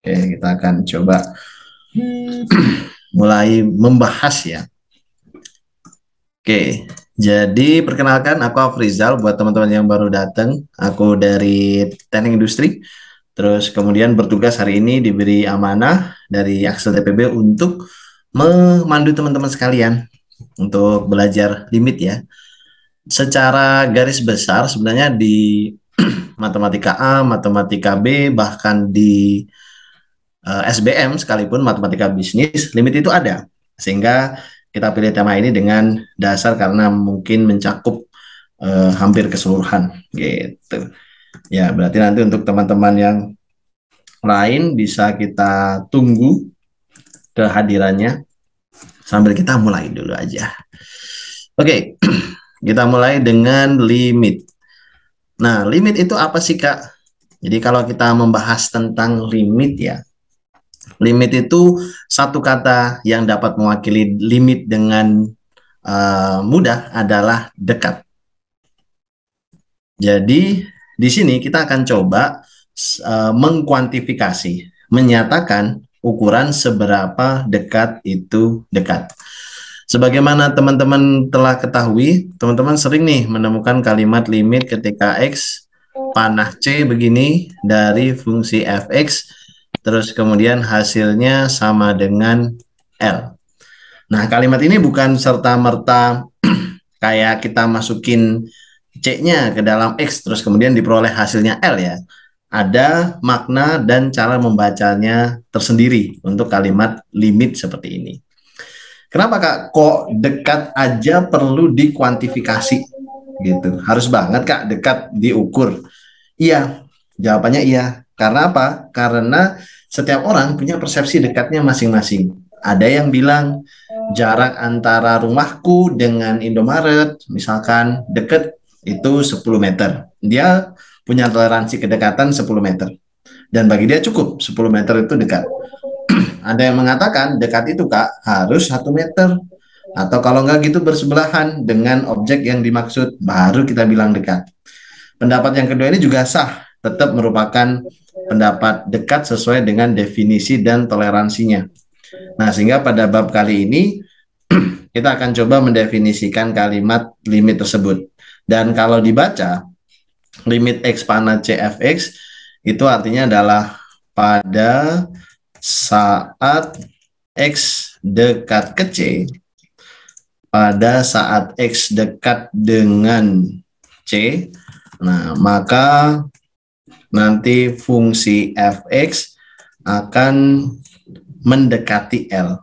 Oke, kita akan coba mulai membahas ya. Oke, jadi perkenalkan aku Afrizal buat teman-teman yang baru datang. Aku dari Teknik Industri. Terus kemudian bertugas hari ini diberi amanah dari Axel TPB untuk memandu teman-teman sekalian untuk belajar limit ya. Secara garis besar sebenarnya di matematika A, matematika B, bahkan di SBM sekalipun matematika bisnis, limit itu ada. Sehingga kita pilih tema ini dengan dasar karena mungkin mencakup hampir keseluruhan gitu. Ya, berarti nanti untuk teman-teman yang lain bisa kita tunggu kehadirannya sambil kita mulai dulu aja. Oke, kita mulai dengan limit. Nah, limit itu apa sih, Kak? Jadi kalau kita membahas tentang limit ya, limit itu satu kata yang dapat mewakili limit dengan mudah adalah dekat. Jadi di sini kita akan coba mengkuantifikasi, menyatakan ukuran seberapa dekat itu dekat. Sebagaimana teman-teman telah ketahui, teman-teman sering nih menemukan kalimat limit ketika X panah C begini dari fungsi fx, terus kemudian hasilnya sama dengan L. Nah, kalimat ini bukan serta-merta kayak kita masukin C-nya ke dalam X, terus kemudian diperoleh hasilnya L ya. Ada makna dan cara membacanya tersendiri untuk kalimat limit seperti ini. Kenapa Kak? Kok dekat aja perlu dikuantifikasi gitu? Harus banget Kak dekat diukur? Iya, jawabannya iya. Karena apa? Karena setiap orang punya persepsi dekatnya masing-masing. Ada yang bilang jarak antara rumahku dengan Indomaret misalkan dekat itu 10 meter. Dia punya toleransi kedekatan 10 meter. Dan bagi dia cukup 10 meter itu dekat. Ada yang mengatakan dekat itu Kak harus 1 meter. Atau kalau nggak gitu bersebelahan dengan objek yang dimaksud, baru kita bilang dekat. Pendapat yang kedua ini juga sah, tetap merupakan pendapat dekat sesuai dengan definisi dan toleransinya. Nah, sehingga pada bab kali ini kita akan coba mendefinisikan kalimat limit tersebut. Dan kalau dibaca, limit X panah CFX itu artinya adalah pada saat X dekat ke C, pada saat X dekat dengan C, nah maka nanti fungsi fx akan mendekati L.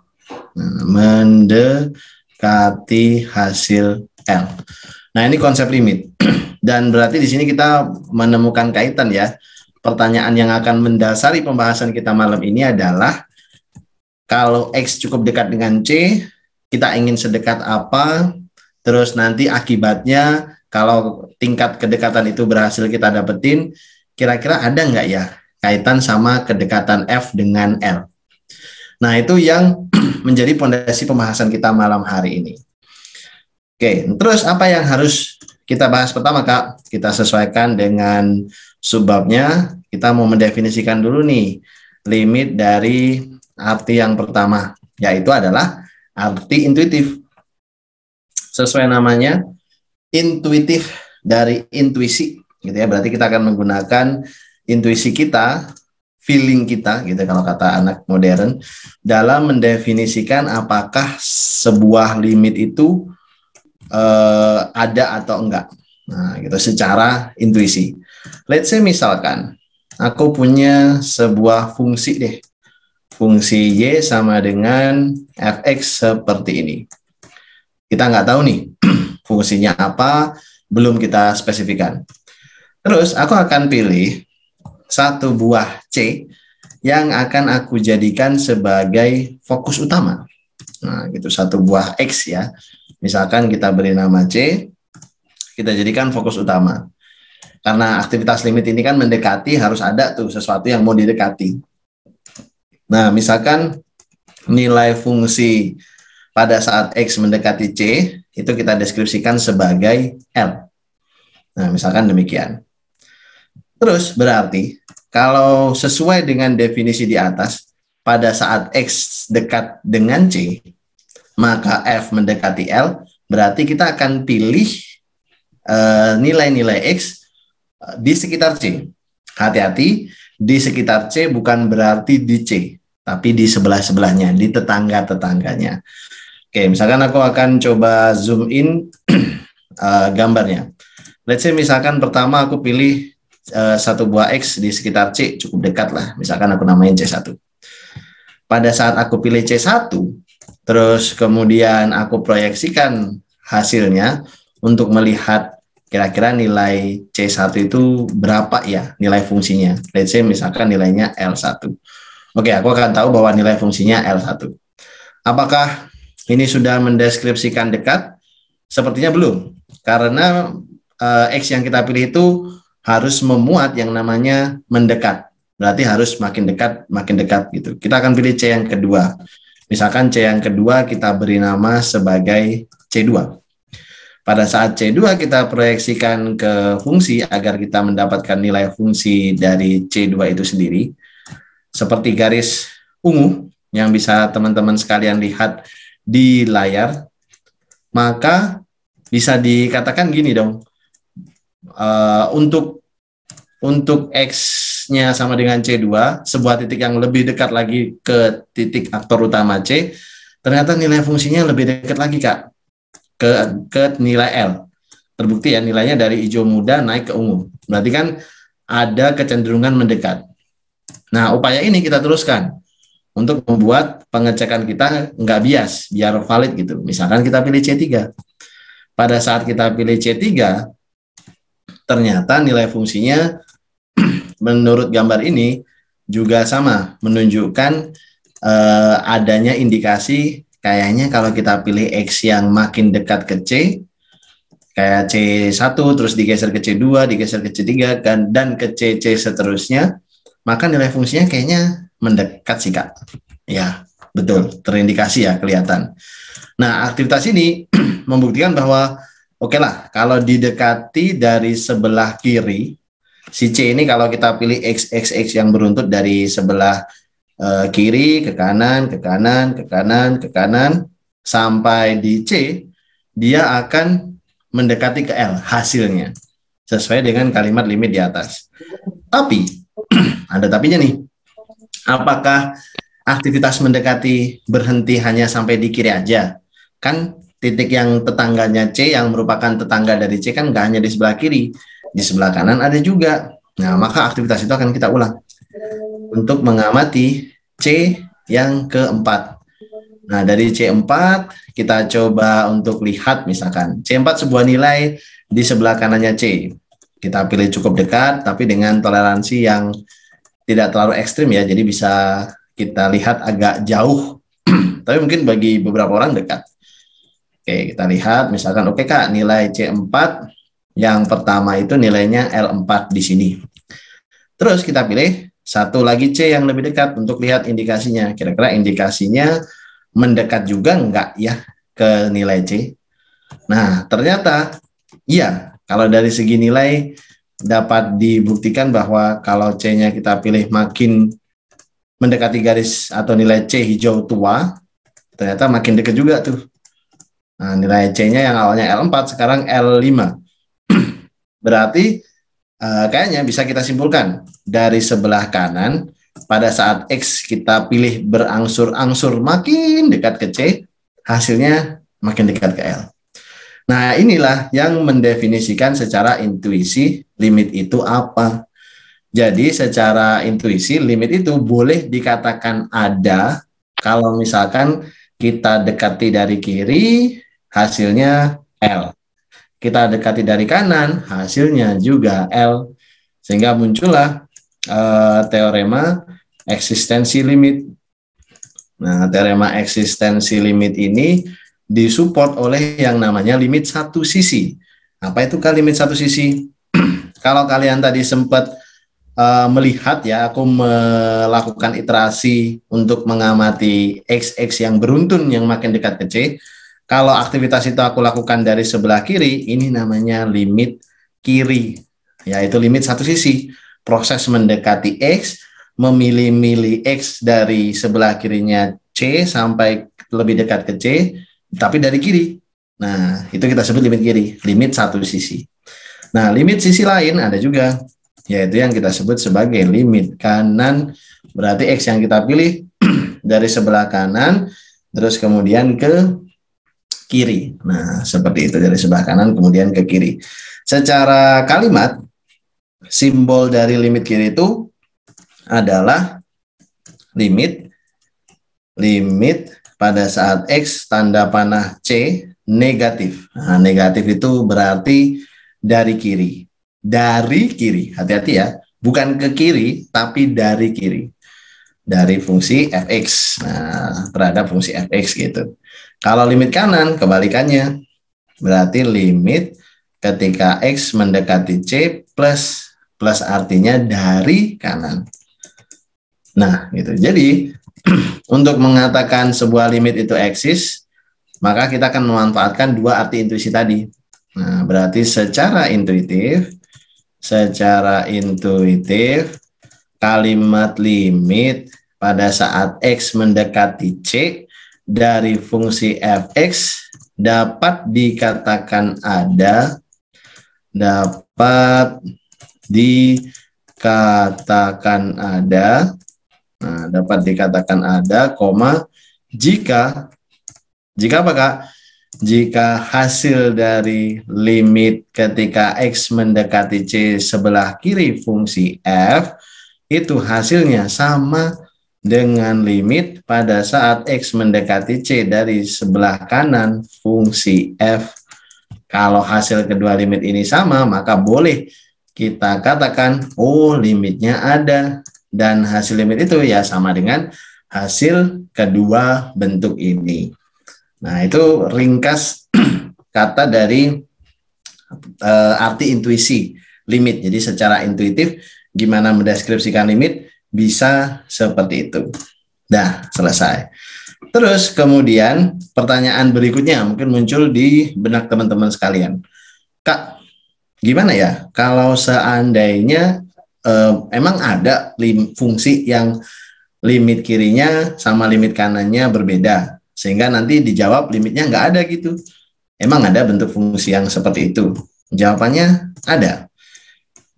Nah, mendekati hasil L. Nah, ini konsep limit. Dan berarti di sini kita menemukan kaitan ya. Pertanyaan yang akan mendasari pembahasan kita malam ini adalah kalau X cukup dekat dengan C, kita ingin sedekat apa, terus nanti akibatnya kalau tingkat kedekatan itu berhasil kita dapetin, kira-kira ada nggak ya kaitan sama kedekatan F dengan L. Nah, itu yang menjadi pondasi pembahasan kita malam hari ini. Oke, terus apa yang harus kita bahas pertama, Kak? Kita sesuaikan dengan subbabnya. Kita mau mendefinisikan dulu nih limit dari arti yang pertama, yaitu adalah arti intuitif. Sesuai namanya, intuitif dari intuisi, gitu ya. Berarti kita akan menggunakan intuisi kita, feeling kita, gitu kalau kata anak modern, dalam mendefinisikan apakah sebuah limit itu ada atau enggak. Nah, gitu secara intuisi. Let's say misalkan aku punya sebuah fungsi deh. Fungsi Y sama dengan fx seperti ini. Kita nggak tahu nih fungsinya apa, belum kita spesifikan. Terus aku akan pilih satu buah C yang akan aku jadikan sebagai fokus utama. Nah, gitu satu buah X ya. Misalkan kita beri nama C, kita jadikan fokus utama. Karena aktivitas limit ini kan mendekati, harus ada tuh sesuatu yang mau didekati. Nah, misalkan nilai fungsi pada saat X mendekati C, itu kita deskripsikan sebagai L. Nah, misalkan demikian. Terus berarti kalau sesuai dengan definisi di atas, pada saat X dekat dengan C, maka F mendekati L, berarti kita akan pilih nilai-nilai X di sekitar C. Hati-hati, di sekitar C bukan berarti di C, tapi di sebelah-sebelahnya, di tetangga-tetangganya. Oke, misalkan aku akan coba zoom in gambarnya. Let's say misalkan pertama aku pilih satu buah X di sekitar C, cukup dekat lah. Misalkan aku namain C1. Pada saat aku pilih C1, terus kemudian aku proyeksikan hasilnya untuk melihat kira-kira nilai C1 itu berapa ya nilai fungsinya. Let's say misalkan nilainya L1. Oke, aku akan tahu bahwa nilai fungsinya L1. Apakah ini sudah mendeskripsikan dekat? Sepertinya belum. Karena X yang kita pilih itu harus memuat yang namanya mendekat. Berarti harus makin dekat gitu. Kita akan pilih C yang kedua. Misalkan C yang kedua kita beri nama sebagai C2. Pada saat C2 kita proyeksikan ke fungsi agar kita mendapatkan nilai fungsi dari C2 itu sendiri. Seperti garis ungu yang bisa teman-teman sekalian lihat di layar, maka bisa dikatakan gini dong, untuk X-nya sama dengan C2, sebuah titik yang lebih dekat lagi ke titik aktor utama C, ternyata nilai fungsinya lebih dekat lagi, Kak, ke nilai L. Terbukti ya, nilainya dari hijau muda naik ke ungu. Berarti kan ada kecenderungan mendekat. Nah, upaya ini kita teruskan untuk membuat pengecekan kita nggak bias, biar valid gitu. Misalkan kita pilih C3. Pada saat kita pilih C3, ternyata nilai fungsinya menurut gambar ini juga sama, menunjukkan adanya indikasi kayaknya kalau kita pilih X yang makin dekat ke C, kayak C1 terus digeser ke C2, digeser ke C3 dan ke CC seterusnya, maka nilai fungsinya kayaknya mendekat sih, Kak. Ya, betul, terindikasi ya, kelihatan. Nah, aktivitas ini membuktikan bahwa oke lah, kalau didekati dari sebelah kiri, si C ini kalau kita pilih X yang beruntut dari sebelah kiri ke kanan, ke kanan, ke kanan, ke kanan, sampai di C, dia akan mendekati ke L hasilnya, sesuai dengan kalimat limit di atas. Tapi, ada tapinya nih, apakah aktivitas mendekati berhenti hanya sampai di kiri aja? Kan titik yang tetangganya C yang merupakan tetangga dari C kan nggak hanya di sebelah kiri, di sebelah kanan ada juga. Nah, maka aktivitas itu akan kita ulang untuk mengamati C yang keempat. Nah, dari C4 kita coba untuk lihat misalkan C4 sebuah nilai di sebelah kanannya C. Kita pilih cukup dekat tapi dengan toleransi yang tidak terlalu ekstrim ya, jadi bisa kita lihat agak jauh. Tapi mungkin bagi beberapa orang dekat. Oke, kita lihat misalkan oke Kak, nilai C4 yang pertama itu nilainya L4 di sini. Terus kita pilih satu lagi C yang lebih dekat untuk lihat indikasinya. Kira-kira indikasinya mendekat juga enggak ya ke nilai C? Nah, ternyata iya, kalau dari segi nilai dapat dibuktikan bahwa kalau C-nya kita pilih makin mendekati garis atau nilai C hijau tua, ternyata makin dekat juga tuh. Nah, nilai C-nya yang awalnya L4 sekarang L5. Berarti kayaknya bisa kita simpulkan dari sebelah kanan pada saat X kita pilih berangsur-angsur makin dekat ke C, hasilnya makin dekat ke L. Nah, inilah yang mendefinisikan secara intuisi limit itu apa. Jadi secara intuisi limit itu boleh dikatakan ada kalau misalkan kita dekati dari kiri, hasilnya L. Kita dekati dari kanan, hasilnya juga L. Sehingga muncullah teorema eksistensi limit. Nah, teorema eksistensi limit ini disupport oleh yang namanya limit satu sisi. Apa itu Kak limit satu sisi? Kalau kalian tadi sempat melihat ya, aku melakukan iterasi untuk mengamati X yang beruntun yang makin dekat ke C. Kalau aktivitas itu aku lakukan dari sebelah kiri, ini namanya limit kiri, yaitu limit satu sisi. proses mendekati X, memilih-milih X dari sebelah kirinya C sampai lebih dekat ke C, tapi dari kiri. Nah, itu kita sebut limit kiri, limit satu sisi. Nah, limit sisi lain ada juga, yaitu yang kita sebut sebagai limit kanan. Berarti X yang kita pilih dari sebelah kanan, terus kemudian ke kiri. Nah, seperti itu, dari sebelah kanan kemudian ke kiri. Secara kalimat, simbol dari limit kiri itu adalah limit pada saat X tanda panah C negatif. Nah, negatif itu berarti dari kiri. Dari kiri, hati-hati ya. Bukan ke kiri, tapi dari kiri. Dari fungsi fx. Nah, terhadap fungsi fx gitu. Kalau limit kanan, kebalikannya. Berarti limit ketika X mendekati C plus artinya dari kanan. Nah, gitu. Jadi, untuk mengatakan sebuah limit itu eksis, maka kita akan memanfaatkan dua arti intuisi tadi. Nah, berarti secara intuitif, kalimat limit pada saat X mendekati C dari fungsi fx dapat dikatakan ada, jika apa Kak? Jika hasil dari limit ketika X mendekati C sebelah kiri fungsi f, itu hasilnya sama dengan limit pada saat X mendekati C dari sebelah kanan fungsi f. Kalau hasil kedua limit ini sama, maka boleh kita katakan, oh limitnya ada. Dan hasil limit itu ya sama dengan hasil kedua bentuk ini. Nah, itu ringkas kata dari arti intuisi limit. Jadi secara intuitif gimana mendeskripsikan limit bisa seperti itu. Dah, selesai. Terus kemudian pertanyaan berikutnya mungkin muncul di benak teman-teman sekalian. Kak, gimana ya kalau seandainya emang ada fungsi yang limit kirinya sama limit kanannya berbeda, sehingga nanti dijawab limitnya nggak ada gitu. Emang ada bentuk fungsi yang seperti itu? Jawabannya ada.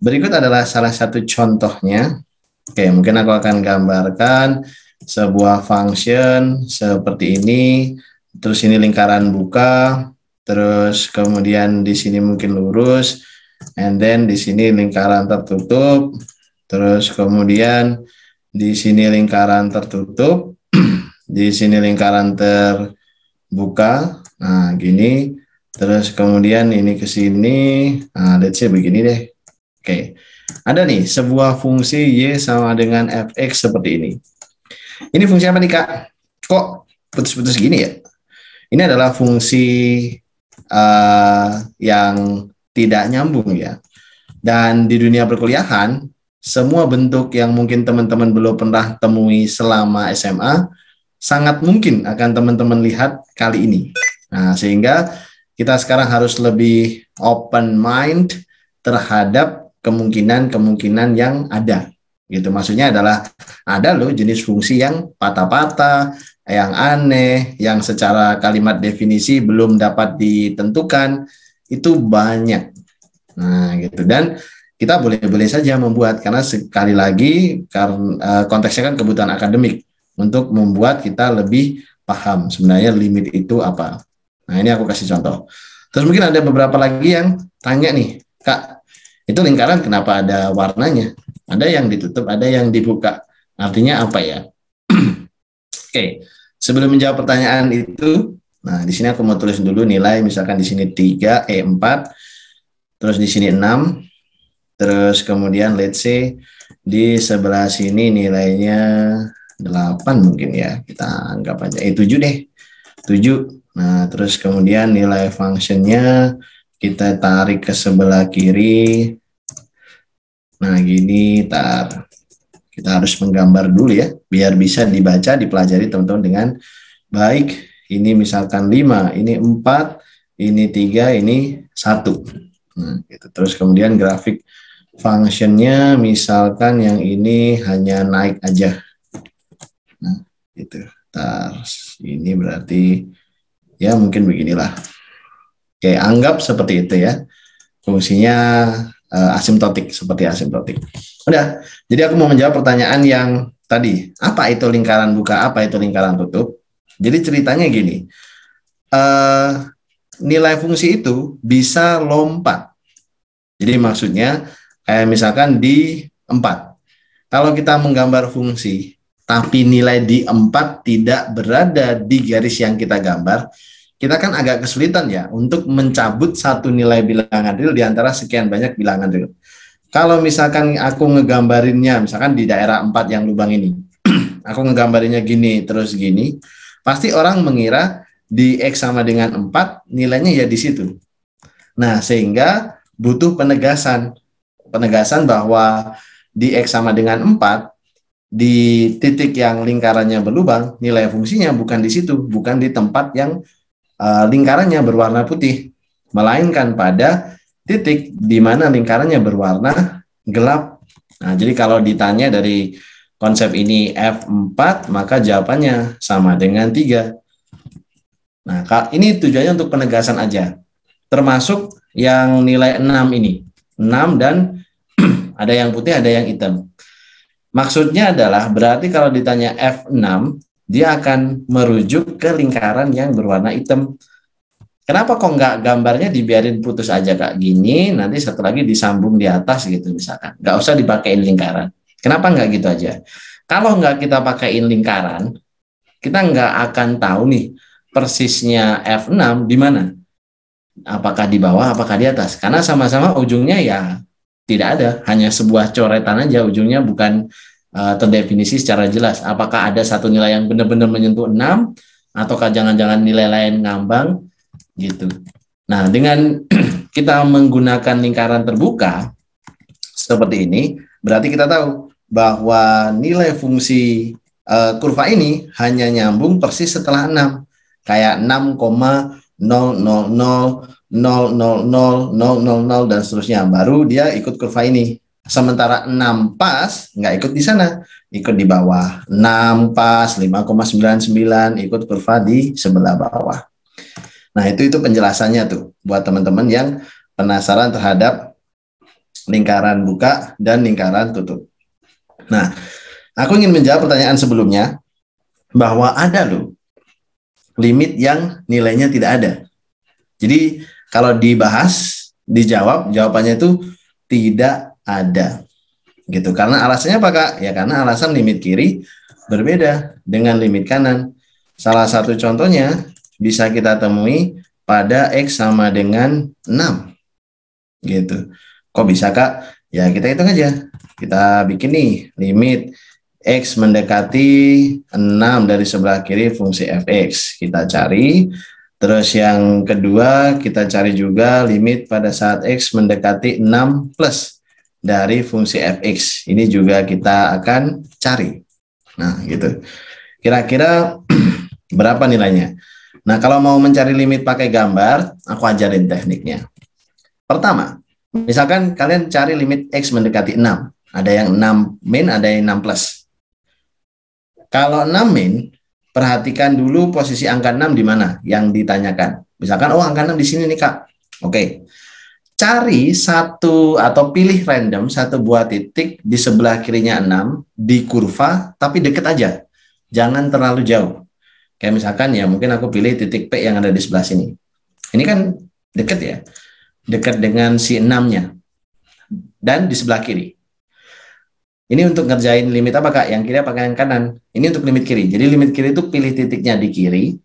Berikut adalah salah satu contohnya. Oke, mungkin aku akan gambarkan sebuah function seperti ini. Terus ini lingkaran buka. Terus kemudian di sini mungkin lurus. And then di sini lingkaran tertutup. Terus kemudian di sini lingkaran tertutup. Di sini lingkaran terbuka. Nah, gini. Terus kemudian ini ke sini. Nah, let's say begini deh. Oke. Ada nih sebuah fungsi Y sama dengan fx seperti ini. Ini fungsi apa nih Kak? Kok putus-putus gini ya? Ini adalah fungsi yang tidak nyambung ya. Dan di dunia perkuliahan, semua bentuk yang mungkin teman-teman belum pernah temui selama SMA, sangat mungkin akan teman-teman lihat kali ini. Nah, sehingga kita sekarang harus lebih open mind terhadap kemungkinan-kemungkinan yang ada. Gitu. Maksudnya adalah ada loh jenis fungsi yang patah-patah, yang aneh, yang secara kalimat definisi belum dapat ditentukan, itu banyak. Nah, gitu. Dan kita boleh-boleh saja membuat, karena sekali lagi karena konteksnya kan kebutuhan akademik untuk membuat kita lebih paham sebenarnya limit itu apa. Nah, ini aku kasih contoh. Terus mungkin ada beberapa lagi yang tanya nih, Kak, itu lingkaran kenapa ada warnanya? Ada yang ditutup, ada yang dibuka. Artinya apa ya? Oke, sebelum menjawab pertanyaan itu, nah di sini aku mau tulis dulu nilai, misalkan di sini 3, 4, terus di sini 6, terus kemudian let's say di sebelah sini nilainya 8 mungkin ya, kita anggap aja 7 deh, 7. Nah, terus kemudian nilai fungsinya kita tarik ke sebelah kiri. Nah, gini, kita harus menggambar dulu ya, biar bisa dibaca, dipelajari teman-teman dengan baik. Ini misalkan 5, ini 4, ini 3, ini 1. Nah, gitu. Terus kemudian grafik Functionnya misalkan yang ini hanya naik aja. Nah, itu. Ini berarti ya mungkin beginilah. Oke, anggap seperti itu ya. Fungsinya asimptotik, seperti asimptotik. Udah, jadi aku mau menjawab pertanyaan yang tadi. Apa itu lingkaran buka, apa itu lingkaran tutup? Jadi ceritanya gini, eh, nilai fungsi itu bisa lompat. Jadi maksudnya, misalkan di 4. Kalau kita menggambar fungsi, tapi nilai di 4 tidak berada di garis yang kita gambar, kita kan agak kesulitan ya untuk mencabut satu nilai bilangan real di antara sekian banyak bilangan real. Kalau misalkan aku ngegambarinnya, misalkan di daerah 4 yang lubang ini, aku ngegambarinnya gini, terus gini, pasti orang mengira di X sama dengan 4, nilainya ya di situ. Nah, sehingga butuh penegasan bahwa di X sama dengan 4, di titik yang lingkarannya berlubang, nilai fungsinya bukan di situ, bukan di tempat yang lingkarannya berwarna putih, melainkan pada titik di mana lingkarannya berwarna gelap. Nah, jadi kalau ditanya dari konsep ini F4, maka jawabannya sama dengan 3. Nah, ini tujuannya untuk penegasan aja. Termasuk yang nilai 6 ini. 6 dan ada yang putih, ada yang hitam. Maksudnya adalah berarti kalau ditanya F6, dia akan merujuk ke lingkaran yang berwarna hitam. Kenapa kok nggak gambarnya dibiarin putus aja Kak? Gini, nanti satu lagi disambung di atas gitu misalkan. Nggak usah dipakein lingkaran. Kenapa nggak gitu aja? Kalau nggak kita pakein lingkaran, kita nggak akan tahu nih persisnya F6 di mana. Apakah di bawah, apakah di atas. Karena sama-sama ujungnya ya tidak ada, hanya sebuah coretan aja, ujungnya bukan terdefinisi secara jelas. Apakah ada satu nilai yang benar-benar menyentuh 6, ataukah jangan-jangan nilai lain ngambang, gitu. Nah, dengan kita menggunakan lingkaran terbuka, seperti ini, berarti kita tahu bahwa nilai fungsi kurva ini hanya nyambung persis setelah 6. Kayak 6,000000000 dan seterusnya, baru dia ikut kurva ini. Sementara 6 pas nggak ikut di sana, ikut di bawah. 6 pas 5,99 ikut kurva di sebelah bawah. Nah, itu penjelasannya tuh buat teman-teman yang penasaran terhadap lingkaran buka dan lingkaran tutup. Nah, aku ingin menjawab pertanyaan sebelumnya bahwa ada loh limit yang nilainya tidak ada. Jadi kalau dibahas, dijawab, jawabannya itu tidak ada. Gitu. Karena alasannya apa Kak? Ya karena alasan limit kiri berbeda dengan limit kanan. Salah satu contohnya bisa kita temui pada X sama dengan 6. Gitu. Kok bisa Kak? Ya kita hitung aja. Kita bikin nih limit X mendekati 6 dari sebelah kiri fungsi fx. Kita cari. Terus yang kedua kita cari juga limit pada saat X mendekati 6 plus dari fungsi fx. Ini juga kita akan cari. Nah gitu. Kira-kira berapa nilainya? Nah kalau mau mencari limit pakai gambar, aku ajarin tekniknya. Pertama, misalkan kalian cari limit X mendekati 6. Ada yang 6 min, ada yang 6 plus. Kalau 6 min, perhatikan dulu posisi angka 6 di mana yang ditanyakan. Misalkan, oh angka 6 di sini nih Kak. Oke. Cari satu atau pilih random satu buah titik di sebelah kirinya 6 di kurva, tapi deket aja. Jangan terlalu jauh. Kayak misalkan ya mungkin aku pilih titik P yang ada di sebelah sini. Ini kan deket ya. Dekat dengan si 6-nya. Dan di sebelah kiri. Ini untuk ngerjain limit apa Kak? Yang kiri apa yang kanan? Ini untuk limit kiri. Jadi limit kiri itu pilih titiknya di kiri.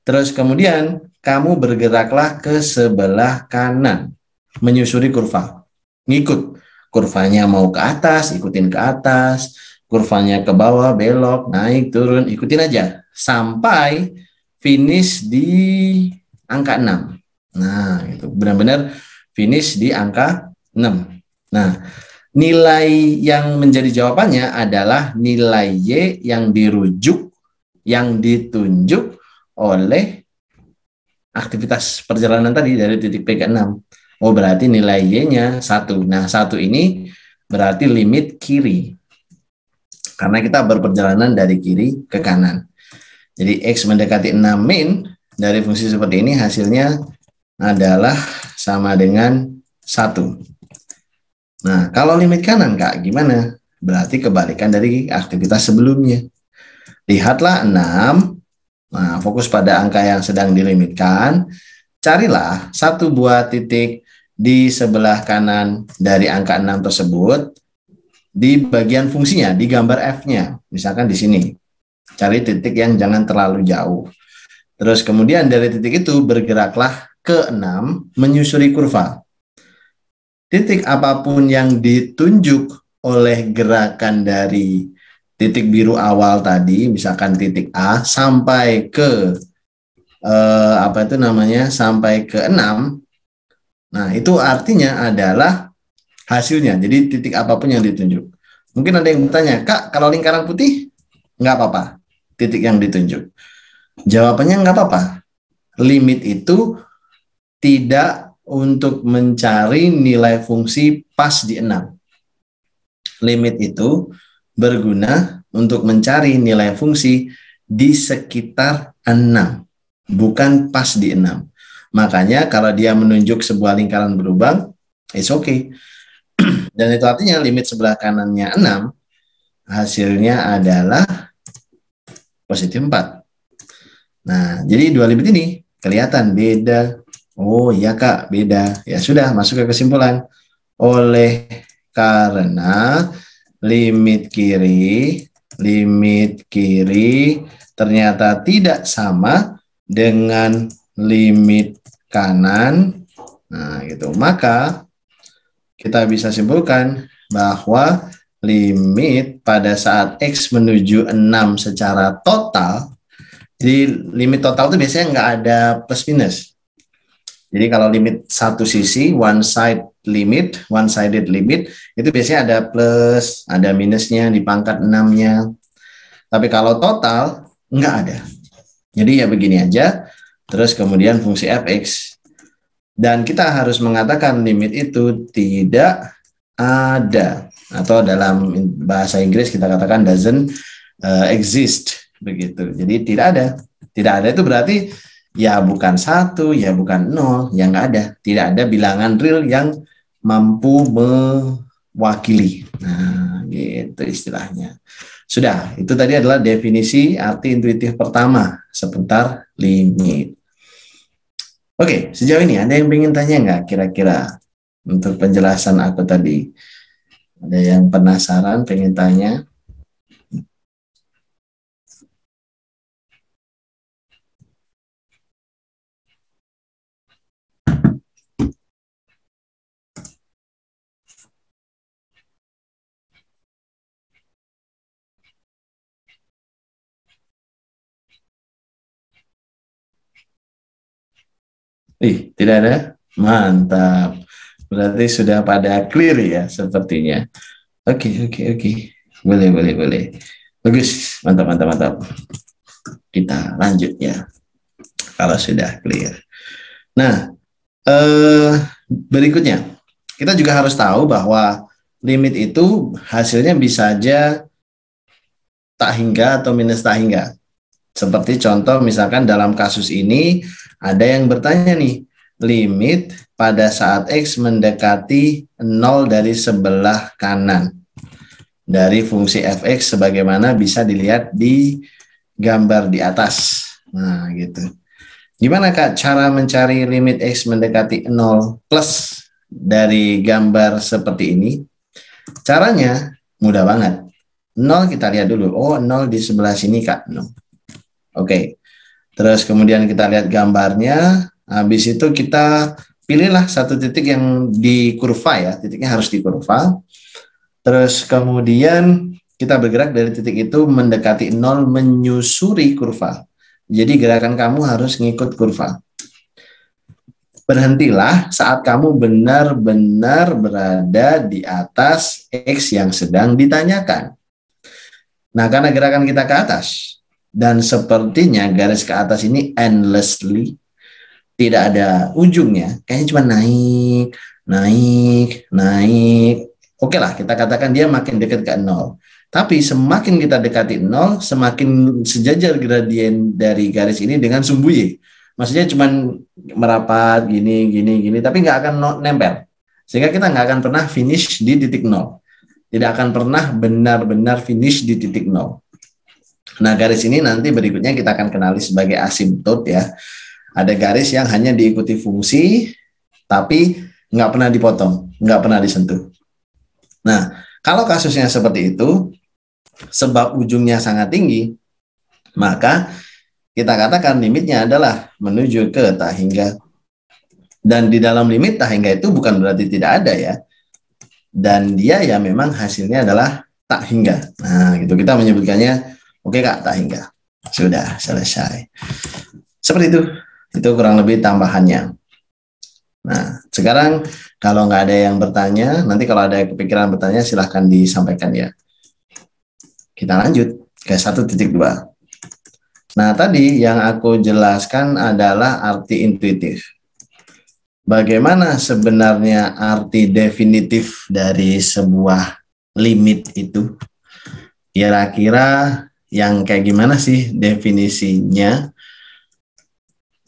Terus kemudian kamu bergeraklah ke sebelah kanan. Menyusuri kurva. Ngikut. Kurvanya mau ke atas, ikutin ke atas. Kurvanya ke bawah, belok, naik, turun. Ikutin aja. Sampai finish di angka 6. Nah, itu benar-benar finish di angka 6. Nah, nilai yang menjadi jawabannya adalah nilai Y yang dirujuk, yang ditunjuk oleh aktivitas perjalanan tadi dari titik P ke 6. Oh, berarti nilai Y-nya 1. Nah, 1 ini berarti limit kiri. Karena kita berperjalanan dari kiri ke kanan. Jadi X mendekati 6 min dari fungsi seperti ini hasilnya adalah sama dengan 1. Nah, kalau limit kanan, Kak, gimana? Berarti kebalikan dari aktivitas sebelumnya. Lihatlah 6. Nah, fokus pada angka yang sedang dilimitkan. Carilah satu buah titik di sebelah kanan dari angka 6 tersebut di bagian fungsinya, di gambar F-nya. Misalkan di sini. Cari titik yang jangan terlalu jauh. Terus kemudian dari titik itu bergeraklah ke 6 menyusuri kurva. Titik apapun yang ditunjuk oleh gerakan dari titik biru awal tadi, misalkan titik A sampai ke sampai ke 6. Nah, itu artinya adalah hasilnya. Jadi titik apapun yang ditunjuk. Mungkin ada yang bertanya, Kak, kalau lingkaran putih nggak apa-apa titik yang ditunjuk. Jawabannya nggak apa-apa. Limit itu tidak untuk mencari nilai fungsi pas di 6. Limit itu berguna untuk mencari nilai fungsi di sekitar 6, bukan pas di 6. Makanya kalau dia menunjuk sebuah lingkaran berlubang, it's okay. Dan itu artinya limit sebelah kanannya 6, hasilnya adalah positif 4. Nah, jadi dua limit ini kelihatan beda. Oh iya Kak, beda. Ya sudah, masuk ke kesimpulan. Oleh karena limit kiri ternyata tidak sama dengan limit kanan. Nah, gitu. Maka kita bisa simpulkan bahwa limit pada saat X menuju 6 secara total, jadi limit total itu biasanya nggak ada plus minus. Jadi kalau limit satu sisi, one-sided limit, itu biasanya ada plus, ada minusnya di pangkat 6-nya. Tapi kalau total, nggak ada. Jadi ya begini aja, terus kemudian fungsi fx. Dan kita harus mengatakan limit itu tidak ada. Atau dalam bahasa Inggris kita katakan doesn't exist. Begitu. Jadi tidak ada. Tidak ada itu berarti ya bukan 1, ya bukan 0, ya nggak ada. Tidak ada bilangan real yang mampu mewakili. Nah, gitu istilahnya. Sudah, itu tadi adalah definisi arti intuitif pertama seputar limit. Oke, sejauh ini ada yang ingin tanya nggak kira-kira untuk penjelasan aku tadi? Ada yang penasaran, pengen tanya? Tidak ada? Mantap. Berarti sudah pada clear ya sepertinya. Oke. Boleh. Bagus. Mantap. Kita lanjut ya. Kalau sudah clear. Nah, berikutnya. Kita juga harus tahu bahwa limit itu hasilnya bisa saja tak hingga atau minus tak hingga. Seperti contoh misalkan dalam kasus ini ada yang bertanya nih, limit pada saat X mendekati 0 dari sebelah kanan dari fungsi fx sebagaimana bisa dilihat di gambar di atas. Nah, gitu. Gimana Kak cara mencari limit X mendekati 0 plus dari gambar seperti ini? Caranya mudah banget. 0 kita lihat dulu. Oh, 0 di sebelah sini Kak. 0. Oke. Terus kemudian kita lihat gambarnya. Habis itu kita pilihlah satu titik yang di kurva ya. Titiknya harus di kurva. Terus kemudian kita bergerak dari titik itu mendekati 0 menyusuri kurva. Jadi gerakan kamu harus ngikut kurva. Berhentilah saat kamu benar-benar berada di atas X yang sedang ditanyakan. Nah, karena gerakan kita ke atas, dan sepertinya garis ke atas ini endlessly, tidak ada ujungnya, kayaknya cuma naik, naik, naik. Oke lah, kita katakan dia makin dekat ke 0. Tapi semakin kita dekati 0, semakin sejajar gradien dari garis ini dengan sumbu Y. Maksudnya cuma merapat, gini, gini, gini, tapi nggak akan nempel. Sehingga kita nggak akan pernah finish di titik 0. Tidak akan pernah benar-benar finish di titik 0. Nah, garis ini nanti berikutnya kita akan kenali sebagai asimtot ya. Ada garis yang hanya diikuti fungsi, tapi nggak pernah dipotong, nggak pernah disentuh. Nah, kalau kasusnya seperti itu, sebab ujungnya sangat tinggi, maka kita katakan limitnya adalah menuju ke tak hingga. Dan di dalam limit tak hingga itu bukan berarti tidak ada ya. Dan dia ya memang hasilnya adalah tak hingga. Nah, gitu kita menyebutkannya, oke Kak, tak hingga. Sudah selesai. Seperti itu. Itu kurang lebih tambahannya. Nah, sekarang kalau nggak ada yang bertanya, nanti kalau ada kepikiran bertanya silahkan disampaikan ya. Kita lanjut ke 1.2. Nah, tadi yang aku jelaskan adalah arti intuitif. Bagaimana sebenarnya arti definitif dari sebuah limit itu? Kira-kira yang kayak gimana sih definisinya?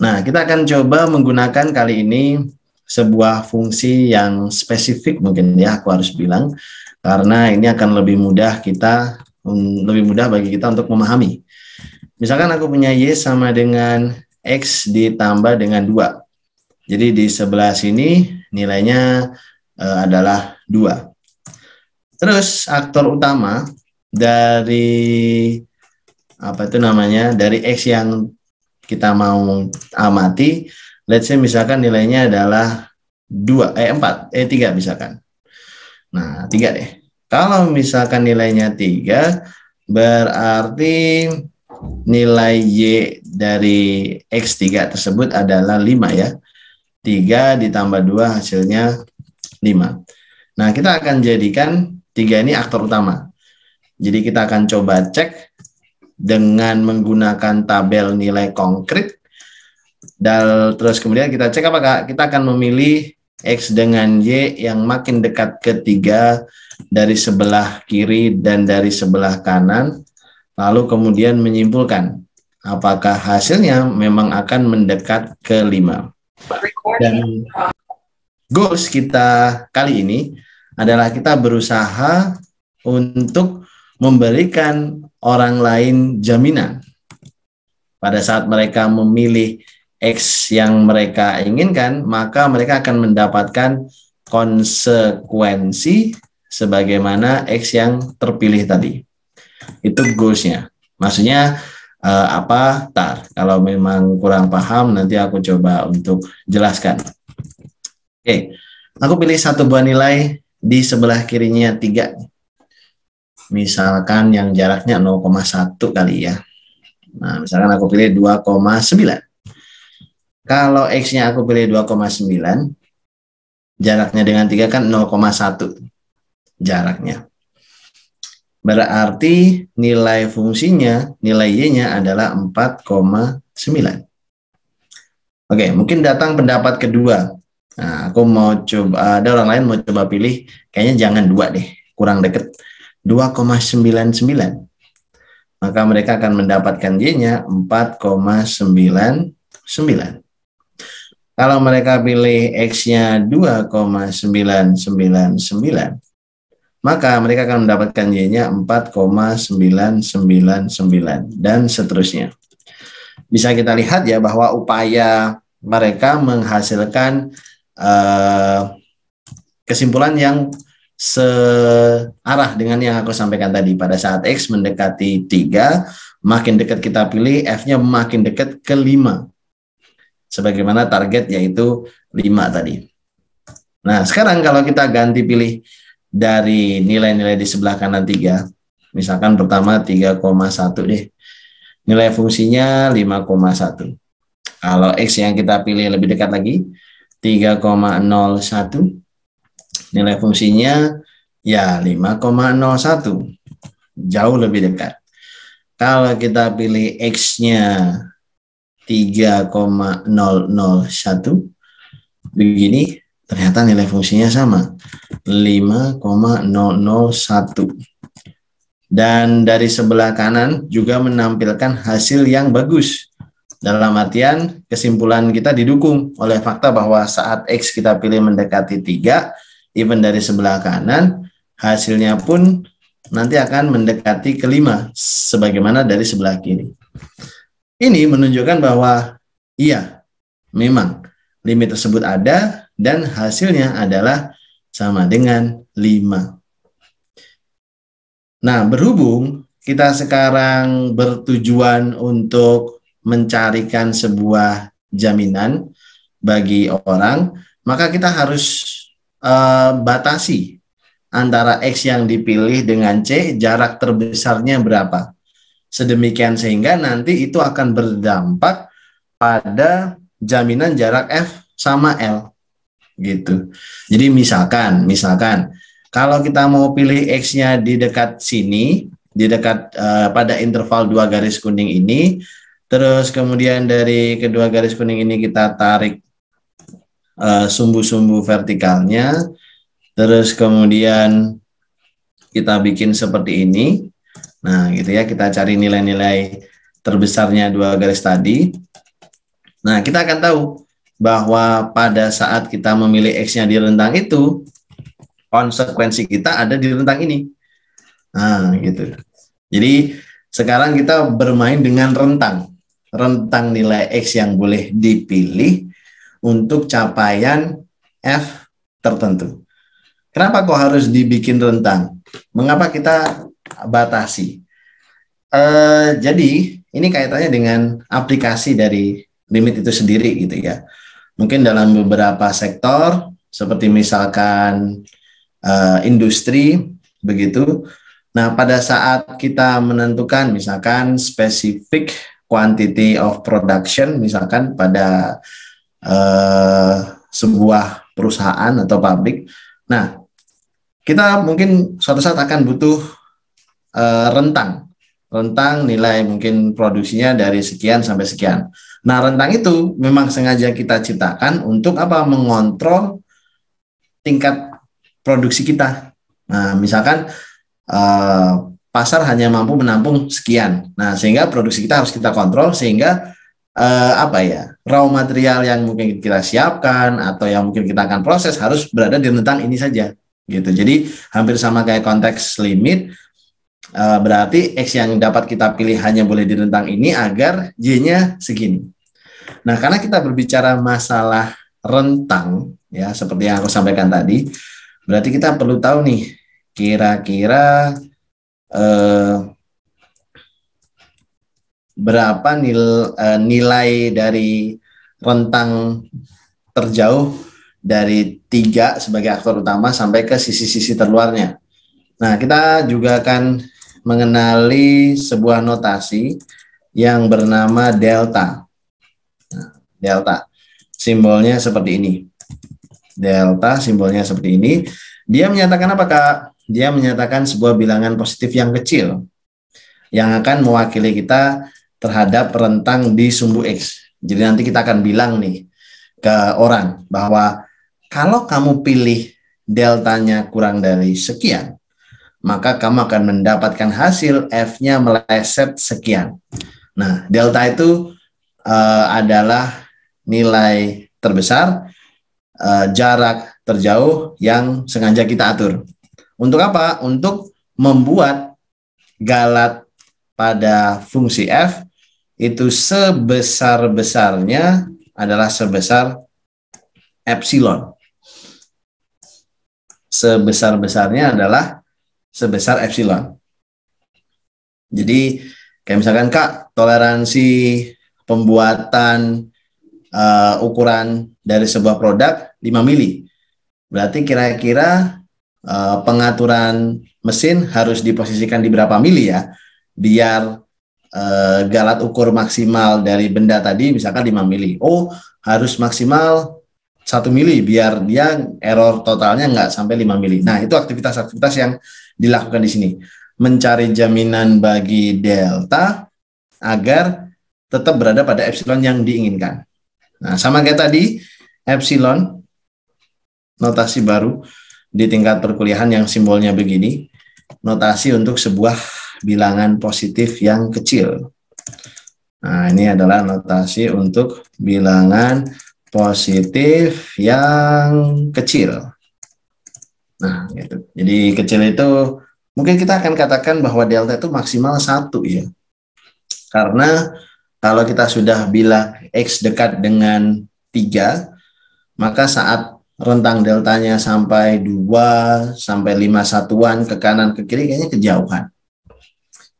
Nah, kita akan coba menggunakan kali ini sebuah fungsi yang spesifik mungkin ya, aku harus bilang, karena ini akan lebih mudah bagi kita untuk memahami. Misalkan aku punya Y sama dengan X ditambah dengan 2. Jadi di sebelah sini nilainya adalah 2. Terus aktor utama dari dari X yang kita mau amati, let's say misalkan nilainya adalah 3 misalkan. Nah, 3 deh. Kalau misalkan nilainya 3, berarti nilai Y dari X3 tersebut adalah 5 ya. 3 ditambah 2 hasilnya 5. Nah, kita akan jadikan 3 ini aktor utama. Jadi kita akan coba cek dengan menggunakan tabel nilai konkret. Dan terus kemudian kita cek apakah kita akan memilih X dengan Y yang makin dekat ke 3 dari sebelah kiri dan dari sebelah kanan. Lalu kemudian menyimpulkan apakah hasilnya memang akan mendekat ke 5. Dan goals kita kali ini adalah kita berusaha untuk memberikan orang lain jaminan pada saat mereka memilih X yang mereka inginkan, maka mereka akan mendapatkan konsekuensi sebagaimana X yang terpilih tadi. Itu goals-nya. Maksudnya kalau memang kurang paham nanti aku coba untuk jelaskan. Oke, aku pilih satu buah nilai di sebelah kirinya 3. Misalkan yang jaraknya 0,1 kali ya. Nah, misalkan aku pilih 2,9. Kalau X-nya aku pilih 2,9, jaraknya dengan 3 kan 0,1 jaraknya. Berarti nilai fungsinya, nilai Y-nya adalah 4,9. Oke, mungkin datang pendapat kedua. Nah, aku mau coba, ada orang lain mau coba pilih, kayaknya jangan 2 deh, kurang deket. 2,99. Maka mereka akan mendapatkan Y-nya 4,99. Kalau mereka pilih X-nya 2,999, maka mereka akan mendapatkan Y-nya 4,999 dan seterusnya. Bisa kita lihat ya bahwa upaya mereka menghasilkan kesimpulan yang searah dengan yang aku sampaikan tadi. Pada saat X mendekati 3, makin dekat kita pilih, F-nya makin dekat ke 5. Sebagaimana target yaitu 5 tadi. Nah, sekarang kalau kita ganti pilih dari nilai-nilai di sebelah kanan 3, misalkan pertama 3,1 deh. Nilai fungsinya 5,1. Kalau X yang kita pilih lebih dekat lagi, 3,01. Nilai fungsinya ya 5,01. Jauh lebih dekat. Kalau kita pilih X-nya 3,001 begini, ternyata nilai fungsinya sama 5,001. Dan dari sebelah kanan juga menampilkan hasil yang bagus. Dalam artian kesimpulan kita didukung oleh fakta bahwa saat X kita pilih mendekati 3, even dari sebelah kanan, hasilnya pun nanti akan mendekati ke 5, sebagaimana dari sebelah kiri. Ini menunjukkan bahwa iya, memang limit tersebut ada dan hasilnya adalah sama dengan 5. Nah, berhubung kita sekarang bertujuan untuk mencarikan sebuah jaminan bagi orang, maka kita harus batasi antara X yang dipilih dengan C, jarak terbesarnya berapa. Sedemikian sehingga nanti itu akan berdampak pada jaminan jarak F sama L. Gitu. Jadi misalkan kalau kita mau pilih X-nya di dekat sini, di dekat pada interval 2 garis kuning ini, terus kemudian dari kedua garis kuning ini kita tarik sumbu-sumbu vertikalnya, terus kemudian kita bikin seperti ini. Nah, gitu ya, kita cari nilai-nilai terbesarnya 2 garis tadi. Nah, kita akan tahu bahwa pada saat kita memilih X-nya di rentang itu, konsekuensi kita ada di rentang ini. Nah, gitu. Jadi, sekarang kita bermain dengan rentang nilai X yang boleh dipilih untuk capaian F tertentu. Kenapa kok harus dibikin rentang? Mengapa kita batasi? Jadi, ini kaitannya dengan aplikasi dari limit itu sendiri gitu ya. Mungkin dalam beberapa sektor, seperti misalkan industri, begitu. Nah, pada saat kita menentukan misalkan specific quantity of production, misalkan pada sebuah perusahaan atau pabrik, nah, kita mungkin suatu saat akan butuh rentang nilai mungkin produksinya dari sekian sampai sekian. Nah, rentang itu memang sengaja kita ciptakan untuk apa? Mengontrol tingkat produksi kita. Nah, misalkan pasar hanya mampu menampung sekian. Nah, sehingga produksi kita harus kita kontrol sehingga raw material yang mungkin kita siapkan atau yang mungkin kita akan proses harus berada di rentang ini saja. Gitu. Jadi hampir sama kayak konteks limit. Berarti X yang dapat kita pilih hanya boleh di rentang ini agar Y-nya segini. Nah, karena kita berbicara masalah rentang, ya seperti yang aku sampaikan tadi, berarti kita perlu tahu nih, kira-kira berapa nilai dari rentang terjauh dari 3 sebagai aktor utama sampai ke sisi-sisi terluarnya. Nah, kita juga akan mengenali sebuah notasi yang bernama delta. Nah, delta, simbolnya seperti ini. Delta, simbolnya seperti ini. Dia menyatakan apa, Kak? Dia menyatakan sebuah bilangan positif yang kecil yang akan mewakili kita terhadap rentang di sumbu X. Jadi nanti kita akan bilang nih ke orang bahwa kalau kamu pilih deltanya kurang dari sekian, maka kamu akan mendapatkan hasil F-nya meleset sekian. Nah, delta itu adalah nilai terbesar, jarak terjauh yang sengaja kita atur. Untuk apa? Untuk membuat galat pada fungsi F itu sebesar-besarnya adalah sebesar epsilon. Sebesar-besarnya adalah sebesar epsilon. Jadi kayak misalkan, Kak, toleransi pembuatan ukuran dari sebuah produk 5 mili. Berarti kira-kira pengaturan mesin harus diposisikan di berapa mili ya, biar galat ukur maksimal dari benda tadi misalkan 5 mili. Oh, harus maksimal 1 mili biar dia error totalnya nggak sampai 5 mili. Nah, itu aktivitas-aktivitas yang dilakukan di sini. Mencari jaminan bagi delta agar tetap berada pada epsilon yang diinginkan. Nah, sama kayak tadi, epsilon, notasi baru di tingkat perkuliahan yang simbolnya begini, notasi untuk sebuah bilangan positif yang kecil. Nah, ini adalah notasi untuk bilangan positif yang kecil. Nah, gitu. Jadi kecil itu mungkin kita akan katakan bahwa delta itu maksimal 1 ya. Karena kalau kita sudah bilang X dekat dengan 3, maka saat rentang deltanya sampai 2, sampai 5 satuan ke kanan ke kiri kayaknya kejauhan.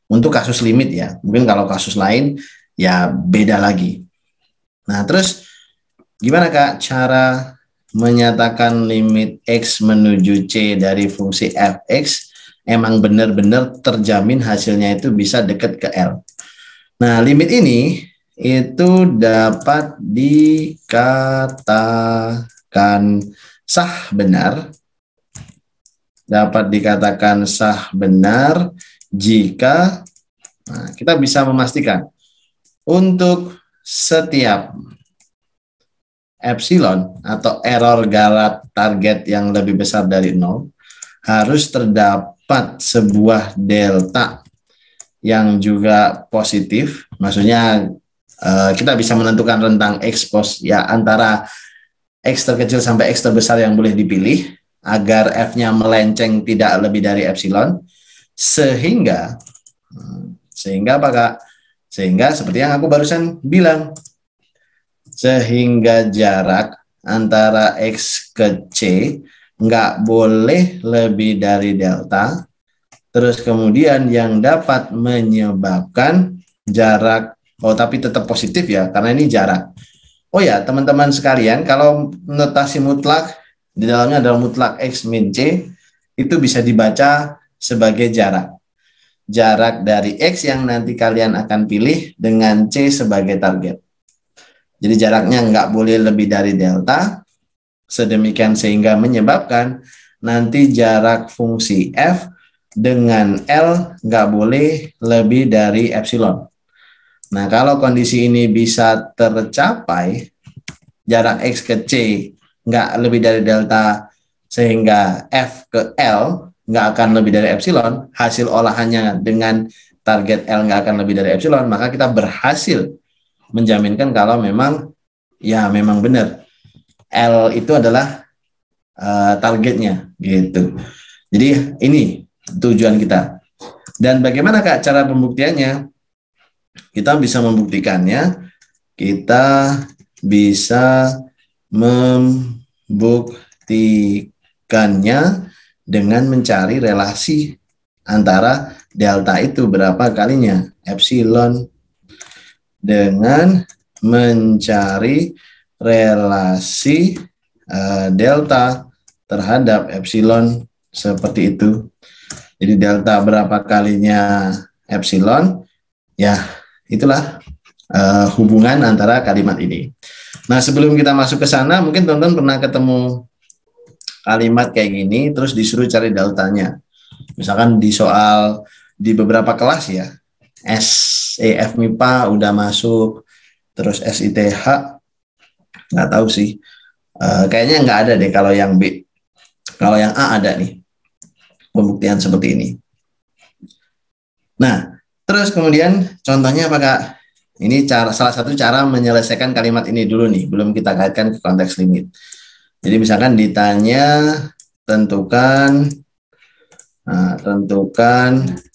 Untuk kasus limit ya, mungkin kalau kasus lain ya beda lagi. Nah, terus gimana Kak cara menyatakan limit X menuju C dari fungsi fx emang benar-benar terjamin hasilnya itu bisa dekat ke L. Nah, limit ini itu dapat dikatakan sah benar, jika kita bisa memastikan untuk setiap epsilon atau error galat target yang lebih besar dari 0 harus terdapat sebuah delta yang juga positif, maksudnya kita bisa menentukan rentang X ya antara X terkecil sampai X terbesar yang boleh dipilih agar F-nya melenceng tidak lebih dari epsilon, sehingga apa Kak? Sehingga seperti yang aku barusan bilang, sehingga jarak antara X ke C nggak boleh lebih dari delta. Terus kemudian yang dapat menyebabkan jarak, tapi tetap positif ya, karena ini jarak. Oh ya, teman-teman sekalian, kalau notasi mutlak, di dalamnya adalah mutlak X min C, itu bisa dibaca sebagai jarak. Jarak dari X yang nanti kalian akan pilih dengan C sebagai target. Jadi jaraknya nggak boleh lebih dari delta, sedemikian sehingga menyebabkan nanti jarak fungsi F dengan L nggak boleh lebih dari epsilon. Nah, kalau kondisi ini bisa tercapai, jarak X ke C nggak lebih dari delta, sehingga F ke L nggak akan lebih dari epsilon, hasil olahannya dengan target L nggak akan lebih dari epsilon, maka kita berhasil menjaminkan kalau memang benar L itu adalah targetnya gitu. Jadi ini tujuan kita. Dan bagaimana Kak cara pembuktiannya? Kita bisa membuktikannya, kita bisa membuktikannya dengan mencari relasi antara delta itu berapa kalinya epsilon, dengan mencari relasi delta terhadap epsilon seperti itu. Jadi delta berapa kalinya epsilon, ya itulah hubungan antara kalimat ini. Nah, sebelum kita masuk ke sana, mungkin teman-teman pernah ketemu kalimat kayak gini, terus disuruh cari deltanya. Misalkan di soal di beberapa kelas ya, SEF MIPA udah masuk, terus SITH nggak tahu sih, kayaknya nggak ada deh kalau yang B. Kalau yang A ada nih pembuktian seperti ini. Nah, terus kemudian contohnya apa Kak? Ini salah satu cara menyelesaikan kalimat ini dulu nih, belum kita kaitkan ke konteks limit. Jadi misalkan ditanya tentukan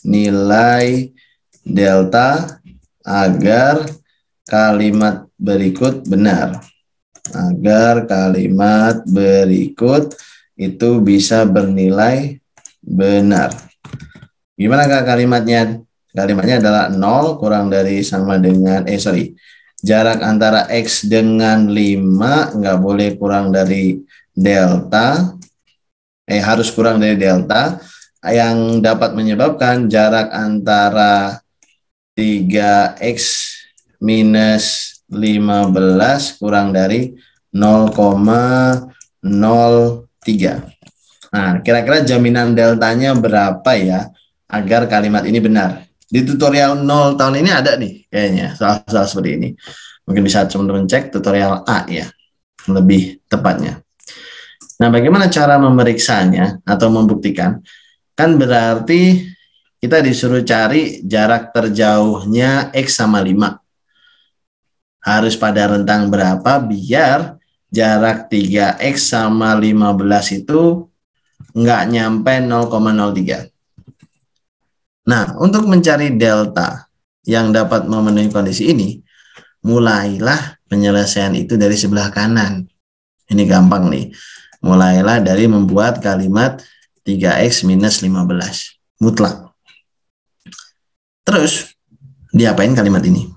nilai delta agar kalimat berikut benar. Agar kalimat berikut itu bisa bernilai benar. Gimana Kak kalimatnya? Kalimatnya adalah 0 kurang dari sama dengan, jarak antara X dengan 5 nggak boleh kurang dari delta, harus kurang dari delta, yang dapat menyebabkan jarak antara 3X minus 15 kurang dari 0,03. Nah, kira-kira jaminan deltanya berapa ya agar kalimat ini benar? Di tutorial 0 tahun ini ada nih kayaknya soal-soal seperti ini. Mungkin bisa teman-teman cek tutorial A ya, lebih tepatnya. Nah, bagaimana cara memeriksanya atau membuktikan? Kan berarti kita disuruh cari jarak terjauhnya X sama 5. Harus pada rentang berapa biar jarak 3X sama 15 itu nggak nyampe 0,03. Nah, untuk mencari delta yang dapat memenuhi kondisi ini, mulailah penyelesaian itu dari sebelah kanan. Ini gampang nih. Mulailah dari membuat kalimat 3X minus 15. Mutlak. Terus, diapain kalimat ini?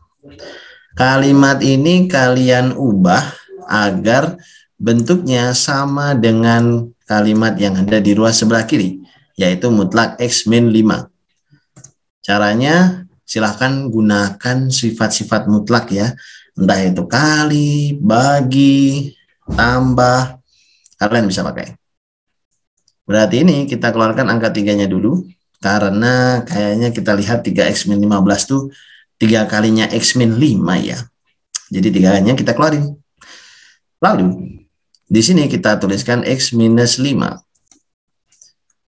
Kalimat ini kalian ubah agar bentuknya sama dengan kalimat yang ada di ruas sebelah kiri, yaitu mutlak X min 5. Caranya, silahkan gunakan sifat-sifat mutlak ya. Entah itu kali, bagi, tambah, kalian bisa pakai. Berarti ini kita keluarkan angka 3-nya dulu, karena kayaknya kita lihat 3X min 15 tuh 3 kalinya X min 5 ya. Jadi 3-nya kita keluarin. Lalu, di sini kita tuliskan X minus 5.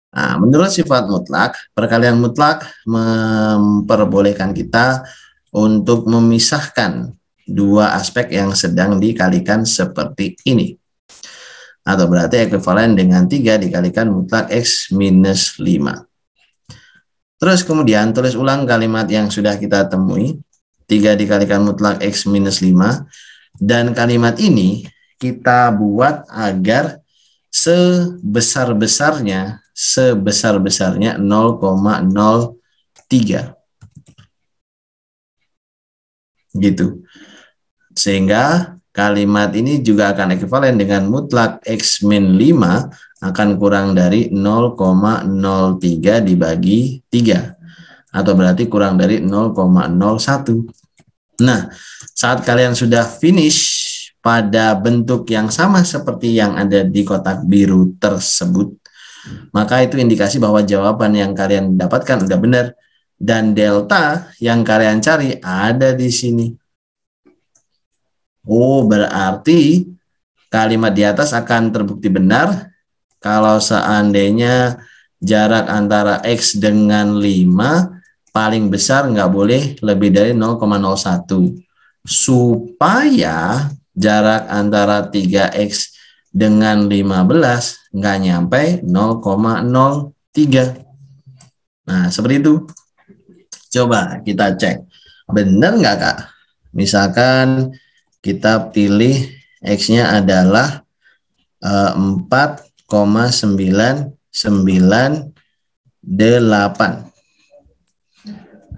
Nah, menurut sifat mutlak, perkalian mutlak memperbolehkan kita untuk memisahkan dua aspek yang sedang dikalikan seperti ini. Atau berarti ekuivalen dengan 3 dikalikan mutlak X minus 5. Terus kemudian tulis ulang kalimat yang sudah kita temui, 3 dikalikan mutlak X minus 5, dan kalimat ini kita buat agar sebesar-besarnya 0,03. Gitu. Sehingga kalimat ini juga akan ekuivalen dengan mutlak X min 5 akan kurang dari 0,03 dibagi 3. Atau berarti kurang dari 0,01. Nah, saat kalian sudah finish pada bentuk yang sama seperti yang ada di kotak biru tersebut, maka itu indikasi bahwa jawaban yang kalian dapatkan udah benar dan delta yang kalian cari ada di sini. Oh, berarti kalimat di atas akan terbukti benar kalau seandainya jarak antara X dengan 5 paling besar nggak boleh lebih dari 0,01. Supaya jarak antara 3X dengan 15 nggak nyampe 0,03. Nah, seperti itu. Coba kita cek. Benar nggak, Kak? Misalkan kita pilih X-nya adalah 4,998.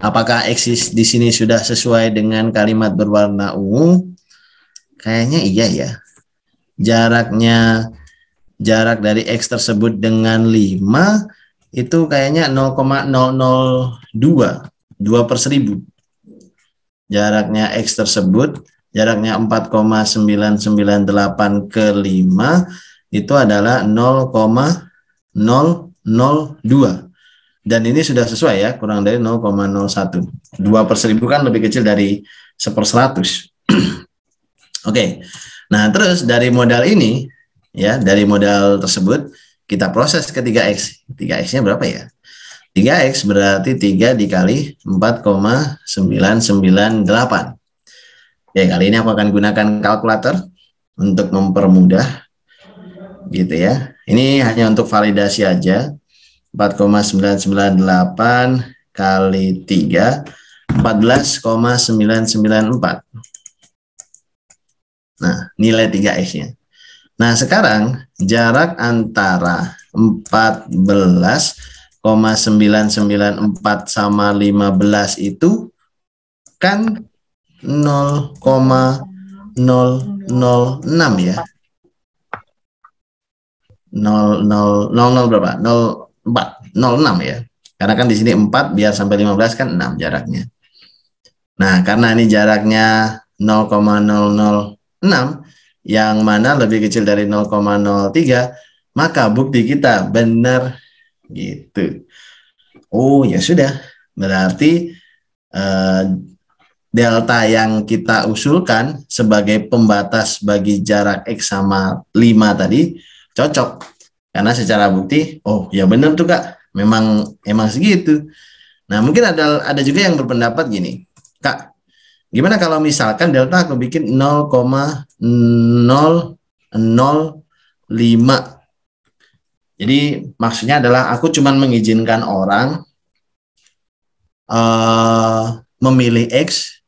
Apakah X di sini sudah sesuai dengan kalimat berwarna ungu? Kayaknya iya ya. Jarak dari X tersebut dengan 5 itu kayaknya 0,002, 2/1000. Jaraknya X tersebut, jaraknya 4,998 ke 5 itu adalah 0,002. Dan ini sudah sesuai ya, kurang dari 0,01. 2/1000 kan lebih kecil dari 1/100. Oke. Nah, terus dari modal ini ya, dari modal tersebut kita proses ke 3X. 3X-nya berapa ya? 3X berarti 3 dikali 4,998. Ya, kali ini aku akan gunakan kalkulator untuk mempermudah gitu ya. Ini hanya untuk validasi aja. 4,998 kali 3, 14,994. Nah, nilai 3X-nya. Nah, sekarang jarak antara 14,994 sama 15 itu kan 0,006 ya. 00 berapa? 06 ya. Karena kan di sini 4 biar sampai 15 kan 6 jaraknya. Nah, karena ini jaraknya 0,006 yang mana lebih kecil dari 0,03, maka bukti kita benar gitu. Oh, ya sudah. Berarti delta yang kita usulkan sebagai pembatas bagi jarak X sama 5 tadi cocok. Karena secara bukti, oh ya benar tuh Kak, emang segitu. Nah mungkin ada juga yang berpendapat gini, Kak, gimana kalau misalkan delta aku bikin 0,005. Jadi maksudnya adalah aku cuma mengizinkan orang memilih X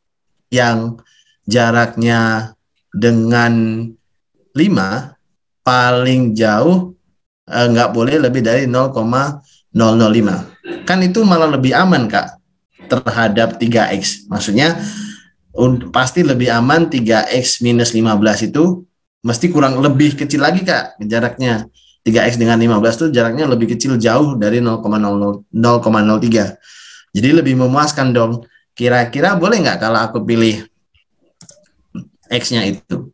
yang jaraknya dengan 5 paling jauh nggak boleh lebih dari 0,005. Kan itu malah lebih aman Kak terhadap 3X. Maksudnya pasti lebih aman 3X minus 15 itu mesti kurang lebih kecil lagi Kak jaraknya. 3X dengan 15 itu jaraknya lebih kecil jauh dari 0,03. Jadi lebih memuaskan dong. Kira-kira boleh nggak kalau aku pilih X-nya itu?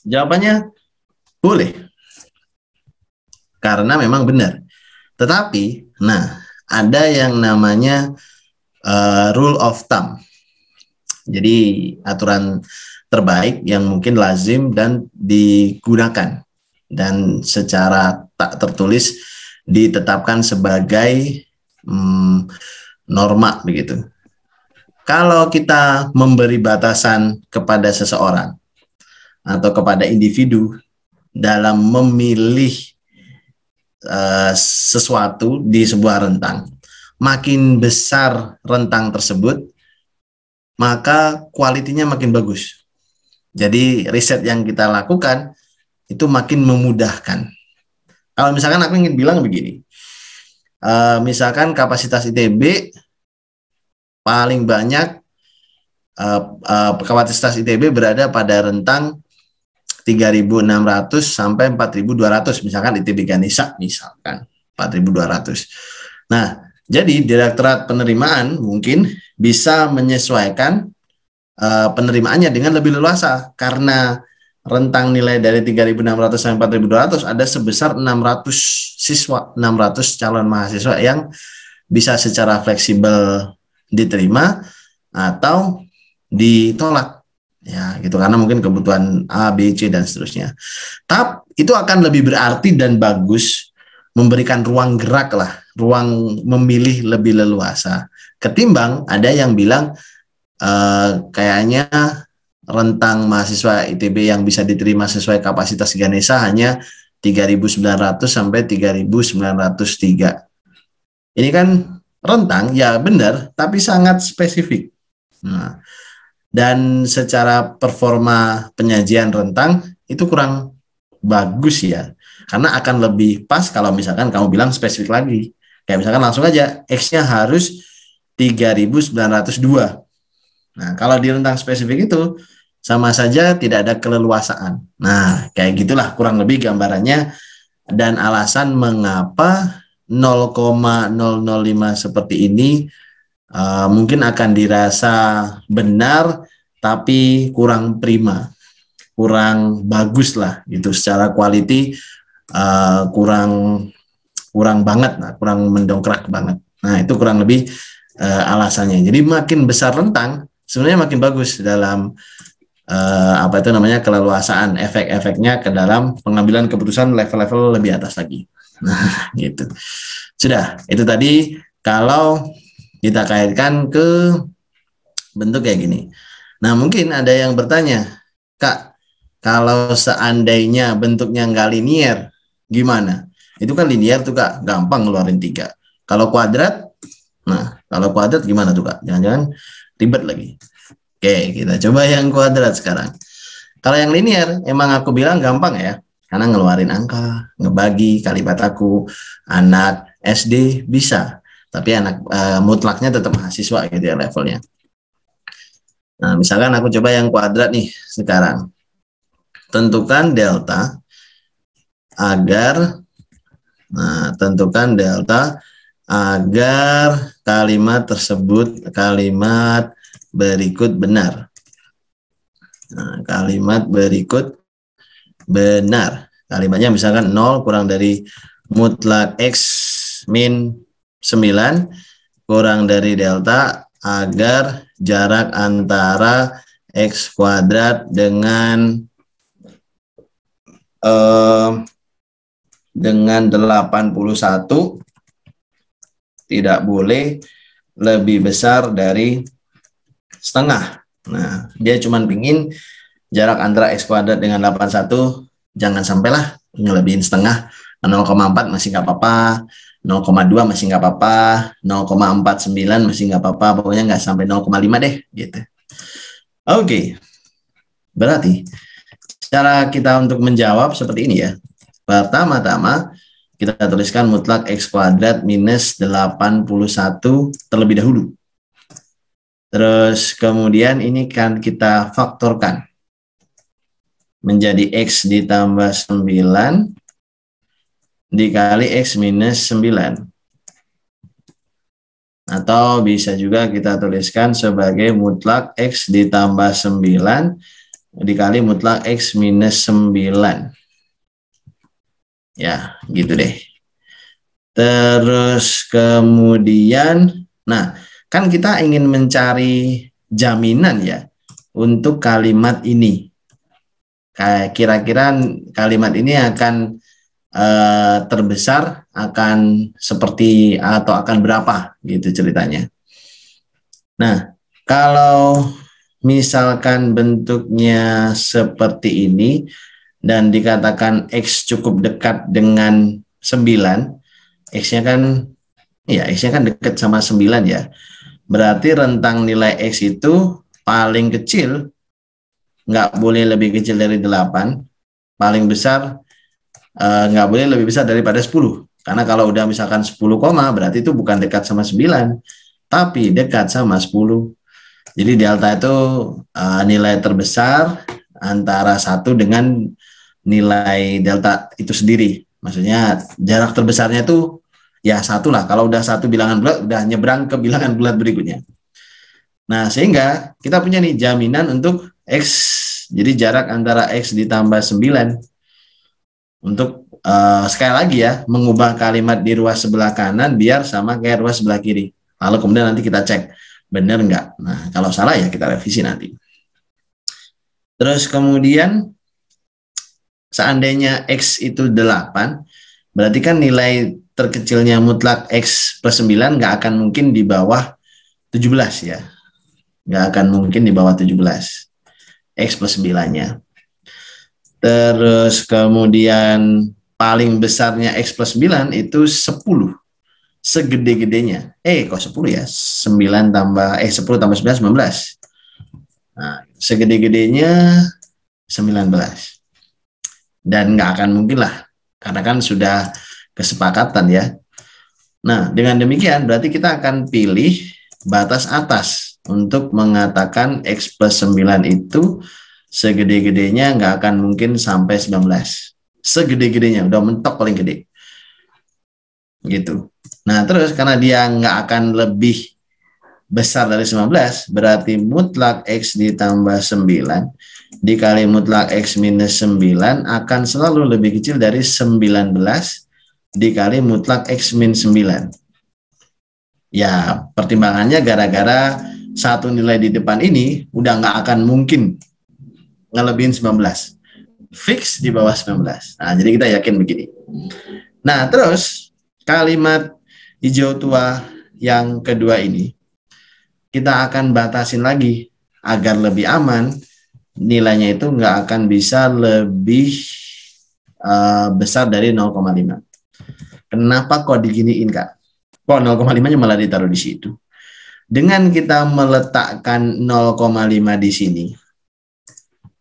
Jawabannya boleh. Karena memang benar. Tetapi, nah, ada yang namanya rule of thumb. Jadi aturan terbaik yang mungkin lazim dan digunakan. Dan secara tak tertulis ditetapkan sebagai norma begitu. Kalau kita memberi batasan kepada seseorang atau kepada individu dalam memilih sesuatu di sebuah rentang, makin besar rentang tersebut, maka kualitinya makin bagus. Jadi riset yang kita lakukan itu makin memudahkan. Kalau misalkan aku ingin bilang begini, misalkan kapasitas ITB paling banyak kapasitas ITB berada pada rentang 3.600 sampai 4.200, misalkan ITB Ganesha misalkan 4.200. Nah, jadi Direktorat Penerimaan mungkin bisa menyesuaikan penerimaannya dengan lebih leluasa karena rentang nilai dari 3.600 sampai 4.200 ada sebesar 600 siswa, 600 calon mahasiswa yang bisa secara fleksibel diterima atau ditolak ya gitu karena mungkin kebutuhan A, B, C dan seterusnya. Tapi itu akan lebih berarti dan bagus memberikan ruang gerak lah, ruang memilih lebih leluasa ketimbang ada yang bilang kayaknya rentang mahasiswa ITB yang bisa diterima sesuai kapasitas Ganesha hanya 3.900 sampai 3.903. Ini kan rentang, ya benar, tapi sangat spesifik. Nah, dan secara performa penyajian rentang itu kurang bagus ya, karena akan lebih pas kalau misalkan kamu bilang spesifik lagi. Kayak misalkan langsung aja, X-nya harus 3.902. Nah, kalau di rentang spesifik itu, sama saja tidak ada keleluasaan. Nah, kayak gitulah kurang lebih gambarannya dan alasan mengapa 0,005 seperti ini mungkin akan dirasa benar tapi kurang prima, kurang bagus lah gitu secara quality, kurang banget lah, kurang mendongkrak banget. Nah, itu kurang lebih alasannya. Jadi makin besar rentang sebenarnya makin bagus dalam apa itu namanya keleluasaan, efek-efeknya ke dalam pengambilan keputusan level-level lebih atas lagi. Nah, gitu. Sudah, itu tadi kalau kita kaitkan ke bentuk kayak gini. Nah, mungkin ada yang bertanya, Kak, kalau seandainya bentuknya nggak linear, gimana? Itu kan linear tuh Kak, gampang ngeluarin 3. Kalau kuadrat, nah kalau kuadrat gimana tuh Kak? Jangan-jangan ribet lagi. Oke, kita coba yang kuadrat sekarang. Kalau yang linear, emang aku bilang gampang ya, karena ngeluarin angka, ngebagi kalimat aku, anak SD bisa, tapi anak mutlaknya tetap mahasiswa gitu ya levelnya. Nah, misalkan aku coba yang kuadrat nih sekarang. Tentukan delta agar, tentukan delta agar kalimat tersebut, kalimat berikut benar. Nah, kalimat berikut benar. Kalimatnya misalkan 0 kurang dari mutlak X min 9 kurang dari delta agar jarak antara X kuadrat dengan 81 tidak boleh lebih besar dari setengah. Nah, dia cuma pingin jarak antara X kuadrat dengan 81 jangan sampailah ngelebihin setengah. 0,4 masih nggak apa-apa, 0,2 masih nggak apa-apa, 0,49 masih nggak apa-apa, pokoknya nggak sampai 0,5 deh gitu. Oke, berarti cara kita untuk menjawab seperti ini ya. Pertama-tama kita tuliskan mutlak X kuadrat minus 81 terlebih dahulu. Terus kemudian ini kan kita faktorkan menjadi X ditambah 9 dikali X minus 9. Atau bisa juga kita tuliskan sebagai mutlak X ditambah 9 dikali mutlak X minus 9. Ya, gitu deh. Terus kemudian, nah, kan kita ingin mencari jaminan ya untuk kalimat ini. Kira-kira kalimat ini akan terbesar, akan seperti atau akan berapa gitu ceritanya. Nah, kalau misalkan bentuknya seperti ini dan dikatakan X cukup dekat dengan 9, X-nya kan ya X-nya kan dekat sama 9 ya. Berarti rentang nilai X itu paling kecil nggak boleh lebih kecil dari 8, paling besar nggak boleh lebih besar daripada 10. Karena kalau udah misalkan 10, berarti itu bukan dekat sama 9, tapi dekat sama 10. Jadi delta itu nilai terbesar antara 1 dengan nilai delta itu sendiri. Maksudnya jarak terbesarnya itu ya 1 lah. Kalau udah 1 bilangan bulat, udah nyebrang ke bilangan bulat berikutnya. Nah, sehingga kita punya nih jaminan untuk X. Jadi jarak antara X ditambah 9. Untuk sekali lagi ya, mengubah kalimat di ruas sebelah kanan biar sama kayak ruas sebelah kiri. Lalu kemudian nanti kita cek, benar nggak? Nah, kalau salah ya kita revisi nanti. Terus kemudian, seandainya X itu 8, berarti kan nilai terkecilnya mutlak X plus 9 nggak akan mungkin di bawah 17 ya. Nggak akan mungkin di bawah 17. X plus 9-nya. Terus kemudian paling besarnya X plus 9 itu 10. Segede-gedenya. Kok 10 ya? 9 tambah 10 tambah 9 19. Nah, segede-gedenya 19. Dan nggak akan mungkin lah, karena kan sudah kesepakatan ya. Nah, dengan demikian berarti kita akan pilih batas atas untuk mengatakan X plus 9 itu segede-gedenya nggak akan mungkin sampai 19. Segede-gedenya, udah mentok paling gede. Gitu. Nah, terus karena dia nggak akan lebih besar dari 19, berarti mutlak X ditambah 9 dikali mutlak X minus 9 akan selalu lebih kecil dari 19 dikali mutlak X min 9. Ya, pertimbangannya gara-gara satu nilai di depan ini udah nggak akan mungkin ngelebihin 19. Fix di bawah 19. Nah, jadi kita yakin begini. Nah, terus kalimat hijau tua yang kedua ini kita akan batasin lagi agar lebih aman, nilainya itu nggak akan bisa lebih besar dari 0,5. Kenapa kok diginiin, Kak? Kok 0,5-nya malah ditaruh di situ? Dengan kita meletakkan 0,5 di sini,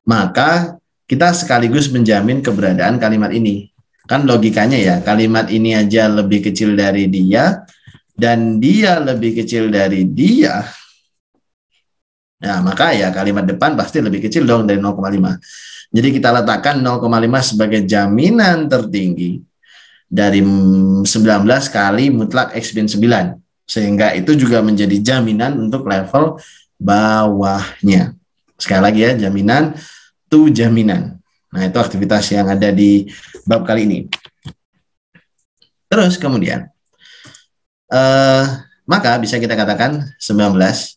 maka kita sekaligus menjamin keberadaan kalimat ini. Kan logikanya ya, kalimat ini aja lebih kecil dari dia, dan dia lebih kecil dari dia. Nah, maka ya kalimat depan pasti lebih kecil dong dari 0,5. Jadi kita letakkan 0,5 sebagai jaminan tertinggi dari 19 kali mutlak X min 9. Sehingga itu juga menjadi jaminan untuk level bawahnya. Sekali lagi ya, jaminan to jaminan. Nah, itu aktivitas yang ada di bab kali ini. Terus kemudian, Maka bisa kita katakan 19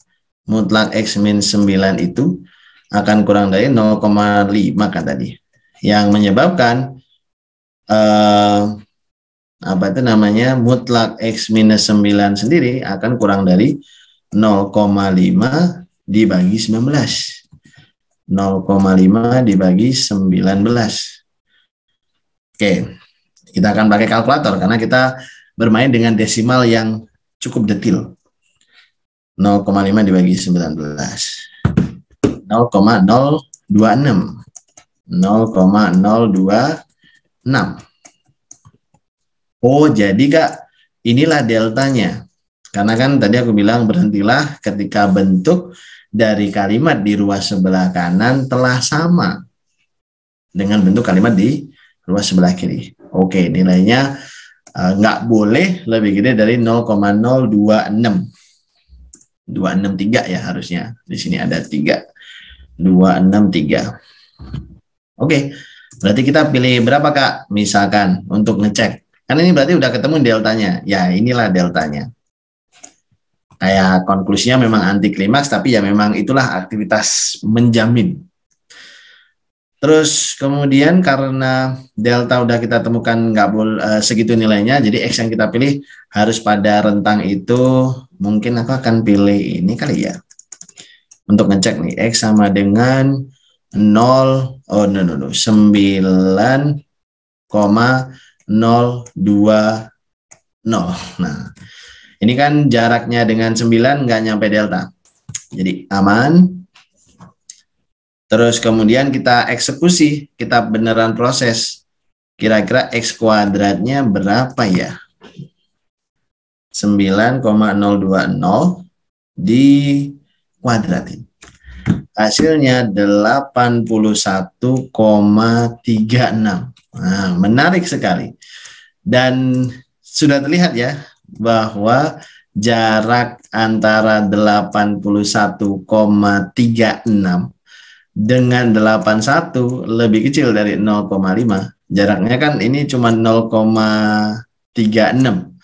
mutlak X min 9 itu akan kurang dari 0,5 kan tadi. Yang menyebabkan apa itu namanya, mutlak X minus 9 sendiri akan kurang dari 0,5 dibagi 19. 0,5 dibagi 19. Oke, kita akan pakai kalkulator karena kita bermain dengan desimal yang cukup detil. 0,5 dibagi 19. 0,026. 0,026. Oh, jadi Kak, inilah deltanya. Karena kan tadi aku bilang berhentilah ketika bentuk dari kalimat di ruas sebelah kanan telah sama dengan bentuk kalimat di ruas sebelah kiri. Oke, nilainya nggak boleh lebih gede dari 0,026. 263 ya harusnya. Di sini ada 3. 263. Oke, berarti kita pilih berapa Kak? Misalkan untuk ngecek. Kan ini berarti udah ketemu deltanya. Ya, inilah deltanya. Kayak konklusinya memang anti klimaks, tapi ya memang itulah aktivitas menjamin. Terus kemudian karena delta udah kita temukan nggak boleh segitu nilainya, jadi X yang kita pilih harus pada rentang itu. Mungkin aku akan pilih ini kali ya. Untuk ngecek nih, X sama dengan 0, 9,020. Nah, ini kan jaraknya dengan 9 nggak nyampe delta. Jadi aman. Terus kemudian kita eksekusi, kita beneran proses. Kira-kira X kuadratnya berapa ya? 9,020 dikuadratin. Hasilnya 81,36. Nah, menarik sekali. Dan sudah terlihat ya bahwa jarak antara 81,36 dengan 81 lebih kecil dari 0,5. Jaraknya kan ini cuma 0,36.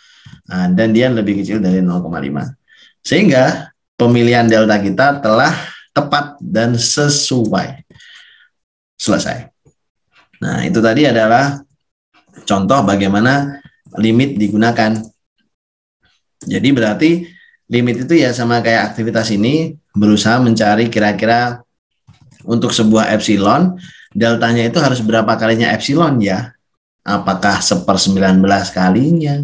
Nah, dan dia lebih kecil dari 0,5. Sehingga pemilihan delta kita telah tepat dan sesuai. Selesai. Nah, itu tadi adalah contoh bagaimana limit digunakan. Jadi berarti limit itu ya sama kayak aktivitas ini, berusaha mencari kira-kira untuk sebuah epsilon, deltanya itu harus berapa kalinya epsilon ya? Apakah 1/19 kalinya?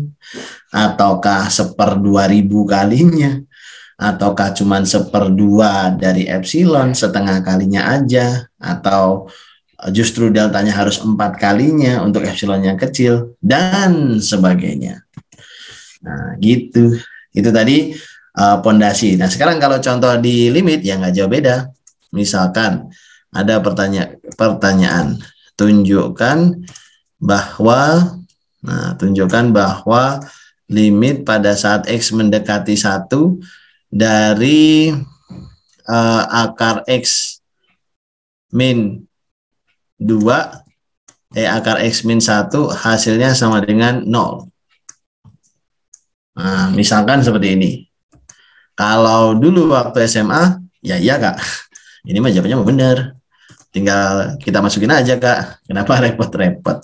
Ataukah 1/2000 kalinya? Ataukah cuma 1/2 dari epsilon, setengah kalinya aja? Atau justru deltanya harus 4 kalinya untuk epsilon yang kecil? Dan sebagainya. Nah, gitu. Itu tadi pondasi. Nah, sekarang kalau contoh di limit, ya nggak jauh beda. Misalkan ada pertanyaan, tunjukkan bahwa limit pada saat X mendekati 1 dari akar X min 2, akar X min 1 hasilnya sama dengan 0. Nah, misalkan seperti ini. Kalau dulu waktu SMA, ya iya Kak. Ini mah jawabannya mau benar. Tinggal kita masukin aja Kak. Kenapa repot-repot?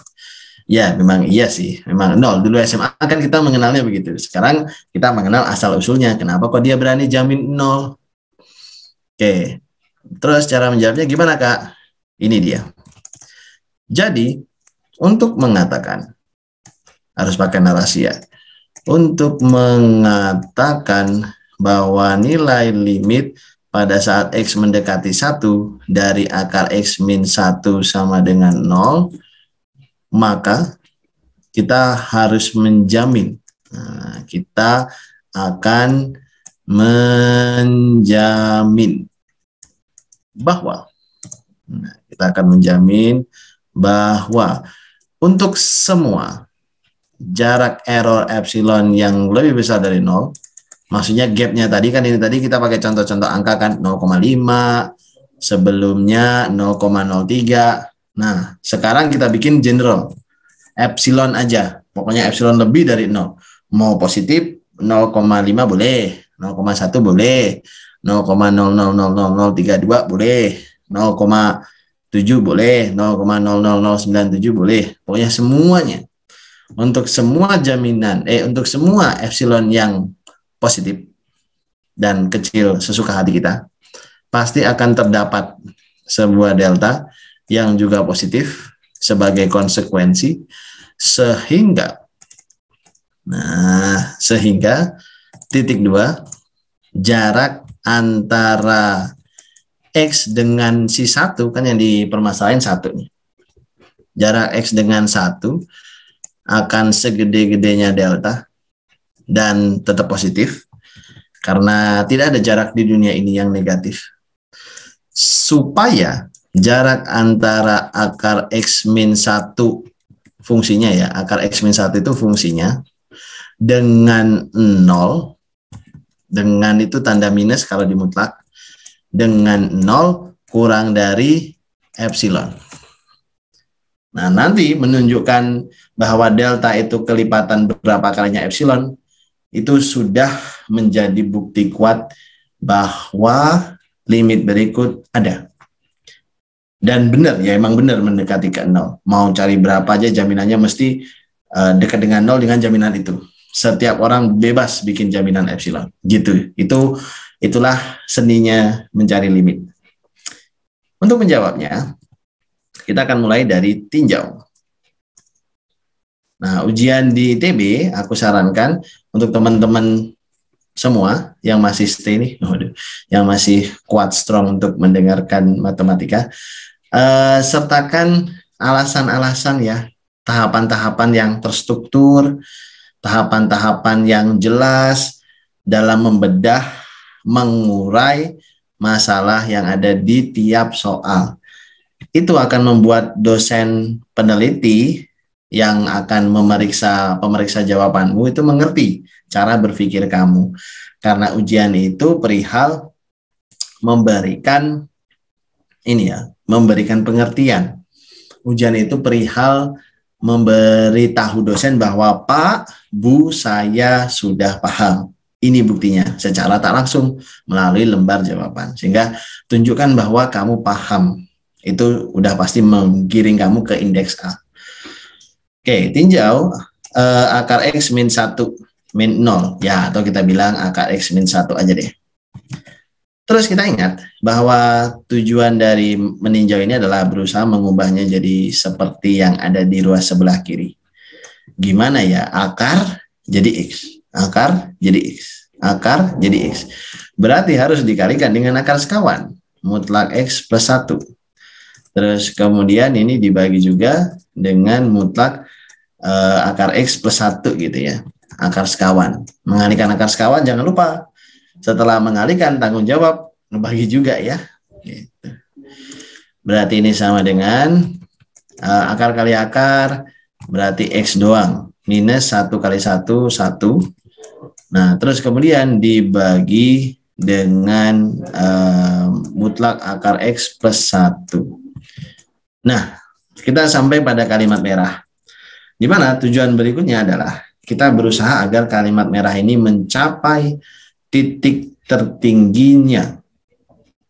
Ya memang iya sih. Memang 0. Dulu SMA kan kita mengenalnya begitu. Sekarang kita mengenal asal-usulnya. Kenapa kok dia berani jamin 0? Oke. Terus cara menjawabnya gimana Kak? Ini dia. Jadi untuk mengatakan, harus pakai narasi ya. Untuk mengatakan bahwa nilai limit pada saat X mendekati 1 dari akar X min 1 sama dengan 0, maka kita harus menjamin. Nah, kita akan menjamin bahwa untuk semua jarak error epsilon yang lebih besar dari 0, maksudnya gapnya tadi kan, ini tadi kita pakai contoh-contoh angka kan, 0,5, sebelumnya 0,03. Nah, sekarang kita bikin general. Epsilon aja. Pokoknya epsilon lebih dari 0. Mau positif, 0,5 boleh, 0,1 boleh, 0,000032 boleh, 0,7 boleh, 0,00097 boleh. Pokoknya semuanya. Untuk semua jaminan, untuk semua epsilon yang positif dan kecil sesuka hati kita, pasti akan terdapat sebuah delta yang juga positif sebagai konsekuensi, sehingga titik 2, jarak antara X dengan si 1, kan yang dipermasalahin 1 nih. Jarak X dengan 1 akan segede-gedenya delta dan tetap positif karena tidak ada jarak di dunia ini yang negatif. Supaya jarak antara akar X min 1 fungsinya ya, akar X min 1 itu fungsinya dengan 0, dengan itu tanda minus kalau di mutlak, dengan 0 kurang dari epsilon. Nah, nanti menunjukkan bahwa delta itu kelipatan berapa kalinya epsilon, itu sudah menjadi bukti kuat bahwa limit berikut ada. Dan benar, ya emang benar mendekati ke 0. Mau cari berapa aja jaminannya mesti dekat dengan 0 dengan jaminan itu. Setiap orang bebas bikin jaminan epsilon. Gitu. Itulah seninya mencari limit. Untuk menjawabnya, kita akan mulai dari tinjau. Nah, ujian di ITB, aku sarankan untuk teman-teman semua yang masih stay nih, yang masih kuat strong untuk mendengarkan matematika, sertakan alasan-alasan ya, tahapan-tahapan yang terstruktur, tahapan-tahapan yang jelas dalam membedah, mengurai masalah yang ada di tiap soal. Itu akan membuat dosen peneliti yang akan pemeriksa jawabanmu itu mengerti cara berpikir kamu. Karena ujian itu perihal memberikan pengertian. Ujian itu perihal memberitahu dosen bahwa Pak, Bu, saya sudah paham. Ini buktinya secara tak langsung melalui lembar jawaban. Sehingga tunjukkan bahwa kamu paham. Itu udah pasti menggiring kamu ke indeks A. Oke, tinjau akar X min 1 min 0. Ya, atau kita bilang akar X min 1 aja deh. Terus kita ingat bahwa tujuan dari meninjau ini adalah berusaha mengubahnya jadi seperti yang ada di ruas sebelah kiri. Gimana ya? Akar jadi X. Akar jadi X. Akar jadi X. Berarti harus dikalikan dengan akar sekawan. Mutlak X plus 1. Terus kemudian ini dibagi juga dengan mutlak akar X plus 1 gitu ya. Akar sekawan. Mengalihkan akar sekawan jangan lupa. Setelah mengalihkan tanggung jawab, ngebagi juga ya. Gitu. Berarti ini sama dengan akar kali akar, berarti X doang. Minus 1 kali 1, 1. Nah, terus kemudian dibagi dengan mutlak akar X plus 1. Nah, kita sampai pada kalimat merah. Di mana tujuan berikutnya adalah kita berusaha agar kalimat merah ini mencapai titik tertingginya.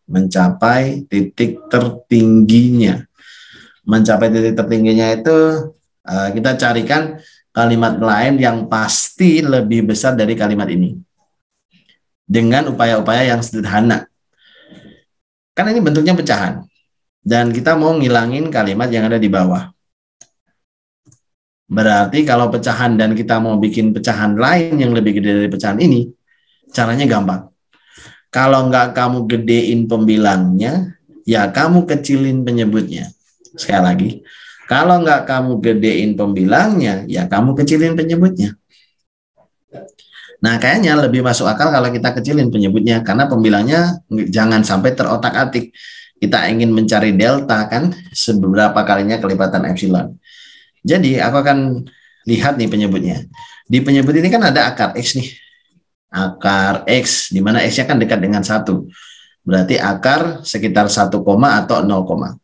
Mencapai titik tertingginya. Mencapai titik tertingginya itu kita carikan kalimat lain yang pasti lebih besar dari kalimat ini. Dengan upaya-upaya yang sederhana. Kan ini bentuknya pecahan. Dan kita mau ngilangin kalimat yang ada di bawah. Berarti kalau pecahan dan kita mau bikin pecahan lain yang lebih gede dari pecahan ini, caranya gampang. Kalau nggak kamu gedein pembilangnya, ya kamu kecilin penyebutnya. Sekali lagi, kalau nggak kamu gedein pembilangnya, ya kamu kecilin penyebutnya. Nah, kayaknya lebih masuk akal kalau kita kecilin penyebutnya, karena pembilangnya jangan sampai terotak-atik. Kita ingin mencari delta kan, seberapa kalinya kelipatan epsilon. Jadi aku akan lihat nih penyebutnya. Di penyebut ini kan ada akar X nih. Akar X, di mana X-nya kan dekat dengan 1. Berarti akar sekitar 1, atau 0,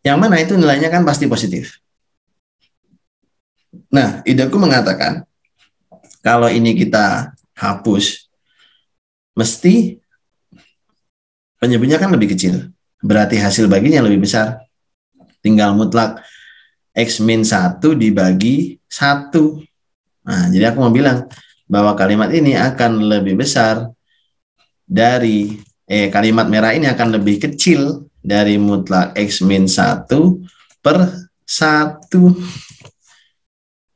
yang mana itu nilainya kan pasti positif. Nah, ideku mengatakan Kalau ini kita hapus, mesti penyebutnya kan lebih kecil. Berarti hasil baginya lebih besar. Tinggal mutlak X min 1 dibagi 1. Nah, jadi aku mau bilang bahwa kalimat ini akan lebih besar dari, kalimat merah ini akan lebih kecil dari mutlak X min 1 per 1.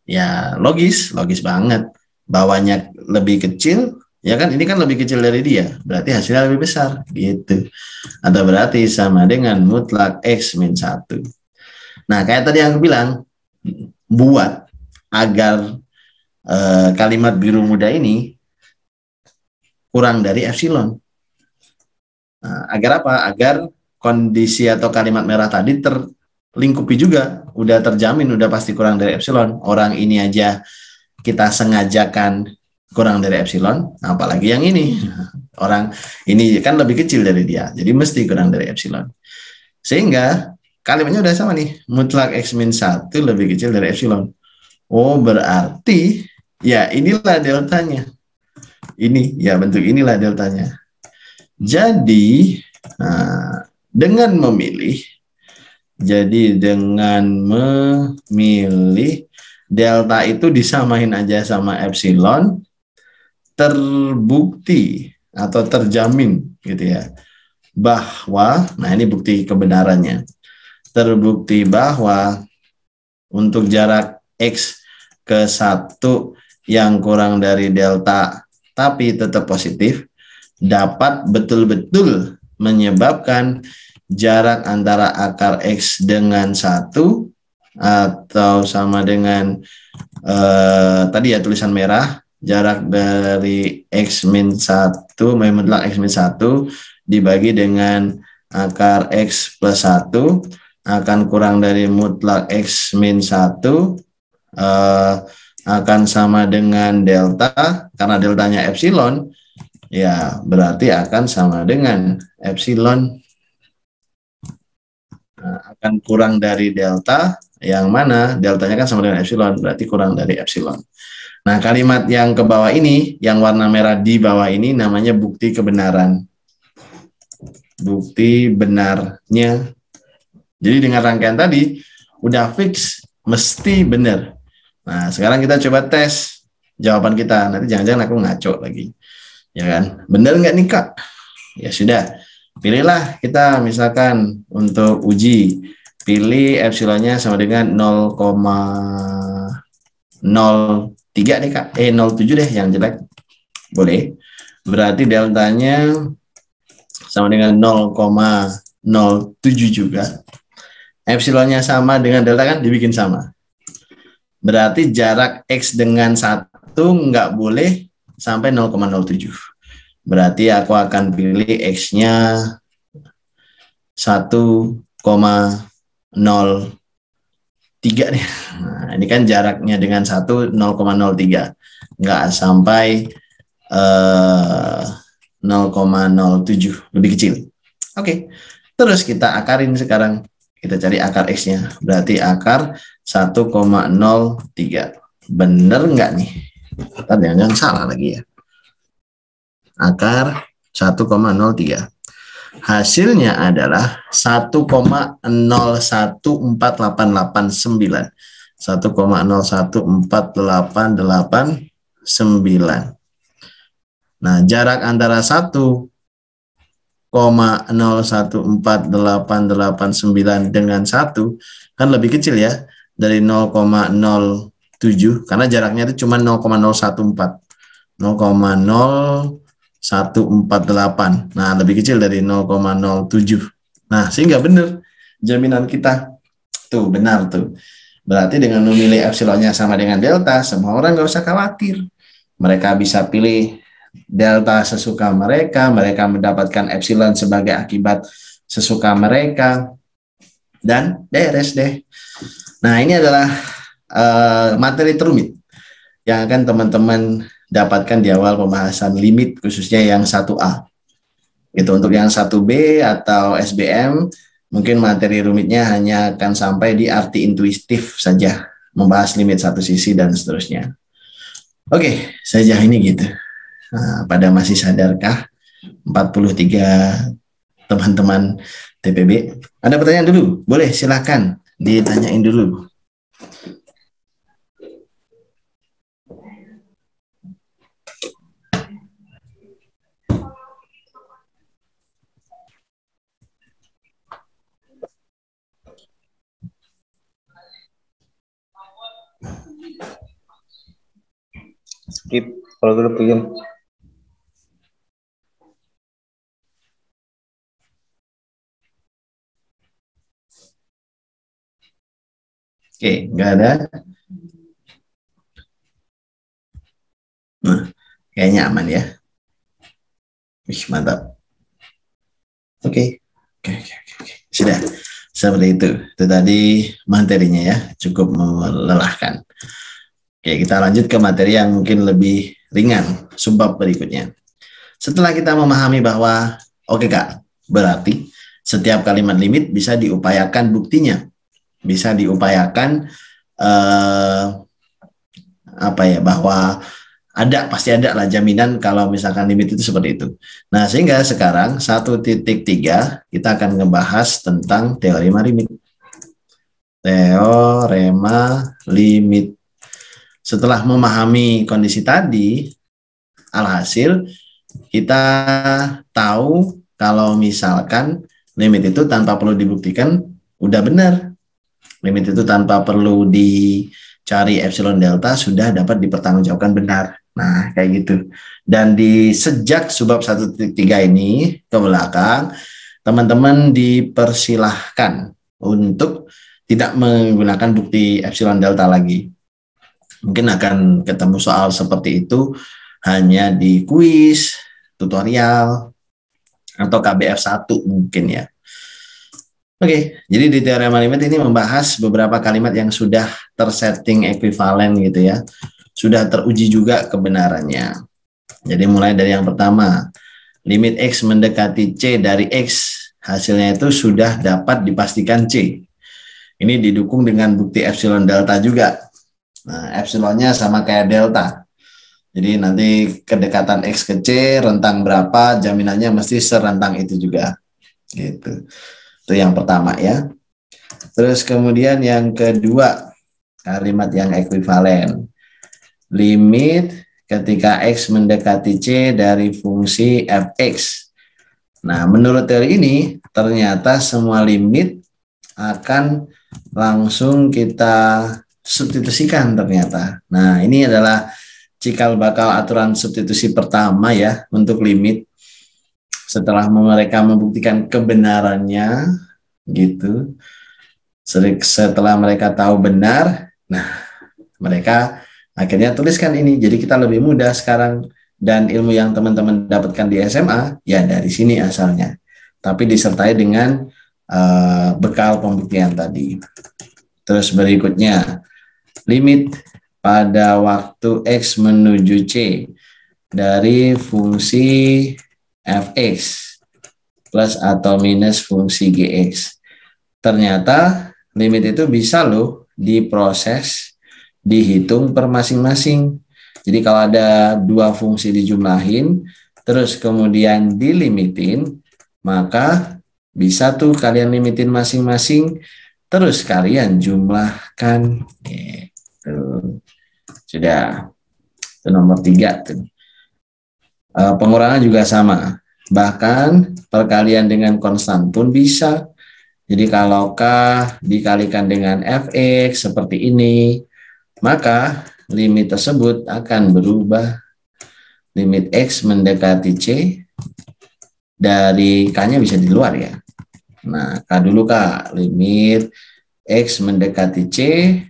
Ya, logis banget. Bawahnya lebih kecil, ya kan? Ini kan lebih kecil dari dia, berarti hasilnya lebih besar, gitu. Atau berarti sama dengan mutlak X min 1. Nah, kayak tadi yang aku bilang, buat agar kalimat biru muda ini kurang dari epsilon. Nah, agar apa? Agar kondisi atau kalimat merah tadi terlingkupi juga, udah terjamin, udah pasti kurang dari epsilon. Orang ini aja kita sengajakan kurang dari epsilon, apalagi yang ini. Orang ini kan lebih kecil dari dia, jadi mesti kurang dari epsilon. Sehingga kalimatnya udah sama nih, mutlak X min 1 lebih kecil dari epsilon. Oh, berarti ya inilah deltanya. Ini, ya bentuk inilah deltanya. Jadi, dengan memilih delta itu disamain aja sama epsilon, terbukti atau terjamin gitu ya, bahwa, nah ini bukti kebenarannya, terbukti bahwa untuk jarak X ke 1 yang kurang dari delta tapi tetap positif, dapat betul-betul menyebabkan jarak antara akar X dengan 1 atau sama dengan tadi ya tulisan merah, jarak dari X min 1 mutlak X min 1 dibagi dengan akar X plus 1 akan kurang dari mutlak X min 1 akan sama dengan delta, karena deltanya epsilon, ya berarti akan sama dengan epsilon. Akan kurang dari delta, yang mana deltanya kan sama dengan epsilon, berarti kurang dari epsilon. Nah, kalimat yang ke bawah ini, yang warna merah di bawah ini namanya bukti kebenaran. Bukti benarnya. Jadi dengan rangkaian tadi, udah fix, mesti benar. Nah, sekarang kita coba tes jawaban kita. Nanti jangan-jangan aku ngaco lagi. Ya kan? Benar nggak nih, Kak? Ya sudah. Pilihlah kita misalkan untuk uji. Pilih epsilonnya sama dengan 0,03 deh, Kak. 0,7 deh yang jelek. Boleh. Berarti deltanya sama dengan 0,07 juga. Epsilonnya sama dengan delta kan dibikin sama. Berarti jarak X dengan 1 nggak boleh sampai 0,07. Berarti aku akan pilih X-nya 1,03 nih. Nah, ini kan jaraknya dengan 1 0,03. Nggak sampai 0,07. Lebih kecil. Oke. Terus kita akarin sekarang. Kita cari akar X-nya. Berarti akar 1,03. Bener nggak nih? Jangan salah lagi ya. Akar 1,03. Hasilnya adalah 1,014889. 1,014889. Nah, jarak antara 1,014889 dengan 1 kan lebih kecil ya dari 0,07, karena jaraknya itu cuma 0,014. 0,0148. Nah, lebih kecil dari 0,07. Nah, sehingga benar jaminan kita. Tuh, benar tuh. Berarti dengan memilih epsilonnya sama dengan delta, semua orang nggak usah khawatir. Mereka bisa pilih delta sesuka mereka, mereka mendapatkan epsilon sebagai akibat sesuka mereka, dan beres deh. Nah, ini adalah materi terumit yang akan teman-teman dapatkan di awal pembahasan limit, khususnya yang 1A. Itu untuk yang 1B atau SBM, mungkin materi rumitnya hanya akan sampai di arti intuitif saja, membahas limit satu sisi dan seterusnya. Oke, saja ini gitu. Pada masih sadarkah 43 teman-teman TPB? Ada pertanyaan dulu? Boleh, silahkan ditanyain dulu. Skip kalau dulu begini. Oke, nggak ada. Nah, kayaknya aman ya. Wih, mantap. Oke. Oke. Sudah. Seperti itu. Itu tadi materinya ya. Cukup melelahkan. Oke, kita lanjut ke materi yang mungkin lebih ringan. Subbab berikutnya. Setelah kita memahami bahwa, oke Kak, berarti setiap kalimat limit bisa diupayakan buktinya. Bisa diupayakan apa ya, bahwa pasti ada lah jaminan kalau misalkan limit itu seperti itu. Nah, sehingga sekarang 1.3 kita akan ngebahas tentang teorema limit. Teorema limit. Setelah memahami kondisi tadi, alhasil kita tahu kalau misalkan limit itu tanpa perlu dibuktikan udah benar. Limit itu tanpa perlu dicari epsilon delta sudah dapat dipertanggungjawabkan benar. Nah, kayak gitu. Dan di sejak subbab 1.3 ini ke belakang, teman-teman dipersilahkan untuk tidak menggunakan bukti epsilon delta lagi. Mungkin akan ketemu soal seperti itu hanya di kuis, tutorial, atau KBF 1 mungkin ya. Oke, jadi di teorema limit ini membahas beberapa kalimat yang sudah tersetting ekuivalen gitu ya. Sudah teruji juga kebenarannya. Jadi mulai dari yang pertama, limit X mendekati C dari X, hasilnya itu sudah dapat dipastikan C. Ini didukung dengan bukti epsilon delta juga. Nah, epsilonnya sama kayak delta. Jadi nanti kedekatan X ke C, rentang berapa, jaminannya mesti serentang itu juga. Gitu. Itu yang pertama ya. Terus kemudian yang kedua, kalimat yang ekuivalen. Limit ketika X mendekati C dari fungsi fx. Nah, menurut teori ini, ternyata semua limit akan langsung kita substitusikan ternyata. Nah, ini adalah cikal bakal aturan substitusi pertama ya untuk limit. Setelah mereka membuktikan kebenarannya, gitu. Setelah mereka tahu benar, nah mereka akhirnya tuliskan ini. Jadi kita lebih mudah sekarang, dan ilmu yang teman-teman dapatkan di SMA ya dari sini asalnya. Tapi disertai dengan bekal pembuktian tadi. Terus berikutnya, limit pada waktu X menuju C dari fungsi fx plus atau minus fungsi gx. Ternyata limit itu bisa loh diproses, dihitung per masing-masing. Jadi kalau ada dua fungsi dijumlahin, terus kemudian dilimitin, maka bisa tuh kalian limitin masing-masing, terus kalian jumlahkan. Gitu. Sudah, itu nomor 3 tuh. Pengurangan juga sama. Bahkan perkalian dengan konstan pun bisa. Jadi kalau K dikalikan dengan Fx seperti ini, maka limit tersebut akan berubah. Limit X mendekati C, dari K-nya bisa di luar ya. Nah, K dulu K, limit X mendekati C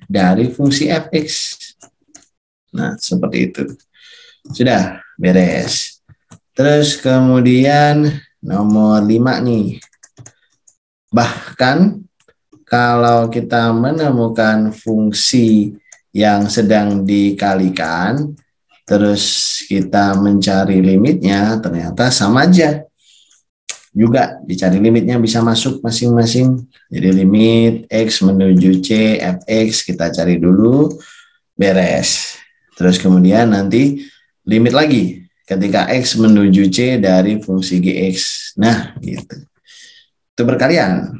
dari fungsi Fx. Nah, seperti itu. Sudah, beres. Terus kemudian nomor 5 nih. Bahkan kalau kita menemukan fungsi yang sedang dikalikan, terus kita mencari limitnya, ternyata sama aja. Juga dicari limitnya bisa masuk masing-masing. Jadi limit X menuju C, Fx kita cari dulu, beres. Terus kemudian nanti limit lagi ketika X menuju C dari fungsi GX. Nah, gitu. Itu berkalian.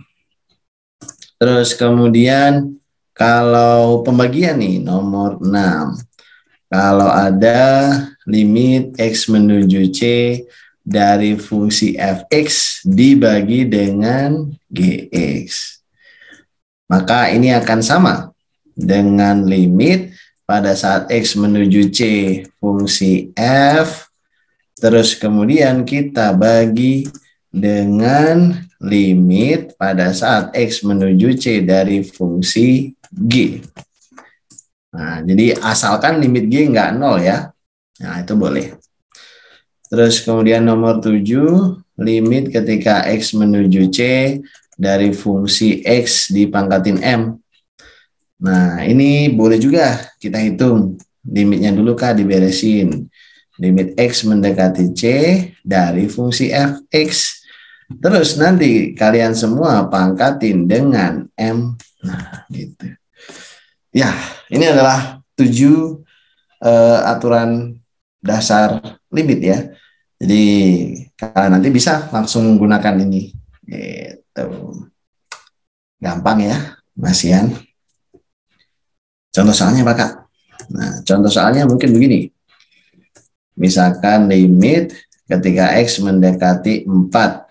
Terus kemudian kalau pembagian nih nomor 6. Kalau ada limit X menuju C dari fungsi fx dibagi dengan gx. Maka ini akan sama dengan limit pada saat X menuju C fungsi f, terus kemudian kita bagi dengan limit pada saat X menuju C dari fungsi G. Nah, jadi asalkan limit G nggak 0 ya. Nah, itu boleh. Terus kemudian nomor 7, limit ketika X menuju C dari fungsi X dipangkatin M. Nah, ini boleh juga kita hitung. Limitnya dulu Kak diberesin. Limit X mendekati C dari fungsi fx. Terus nanti kalian semua pangkatin dengan M. Nah, gitu. Ya, ini adalah 7 aturan dasar limit ya. Jadi kalian nanti bisa langsung menggunakan ini. Gitu. Gampang ya, Mas Ian. Contoh soalnya Pak Kak. Nah, contoh soalnya mungkin begini. Misalkan limit ketika X mendekati 4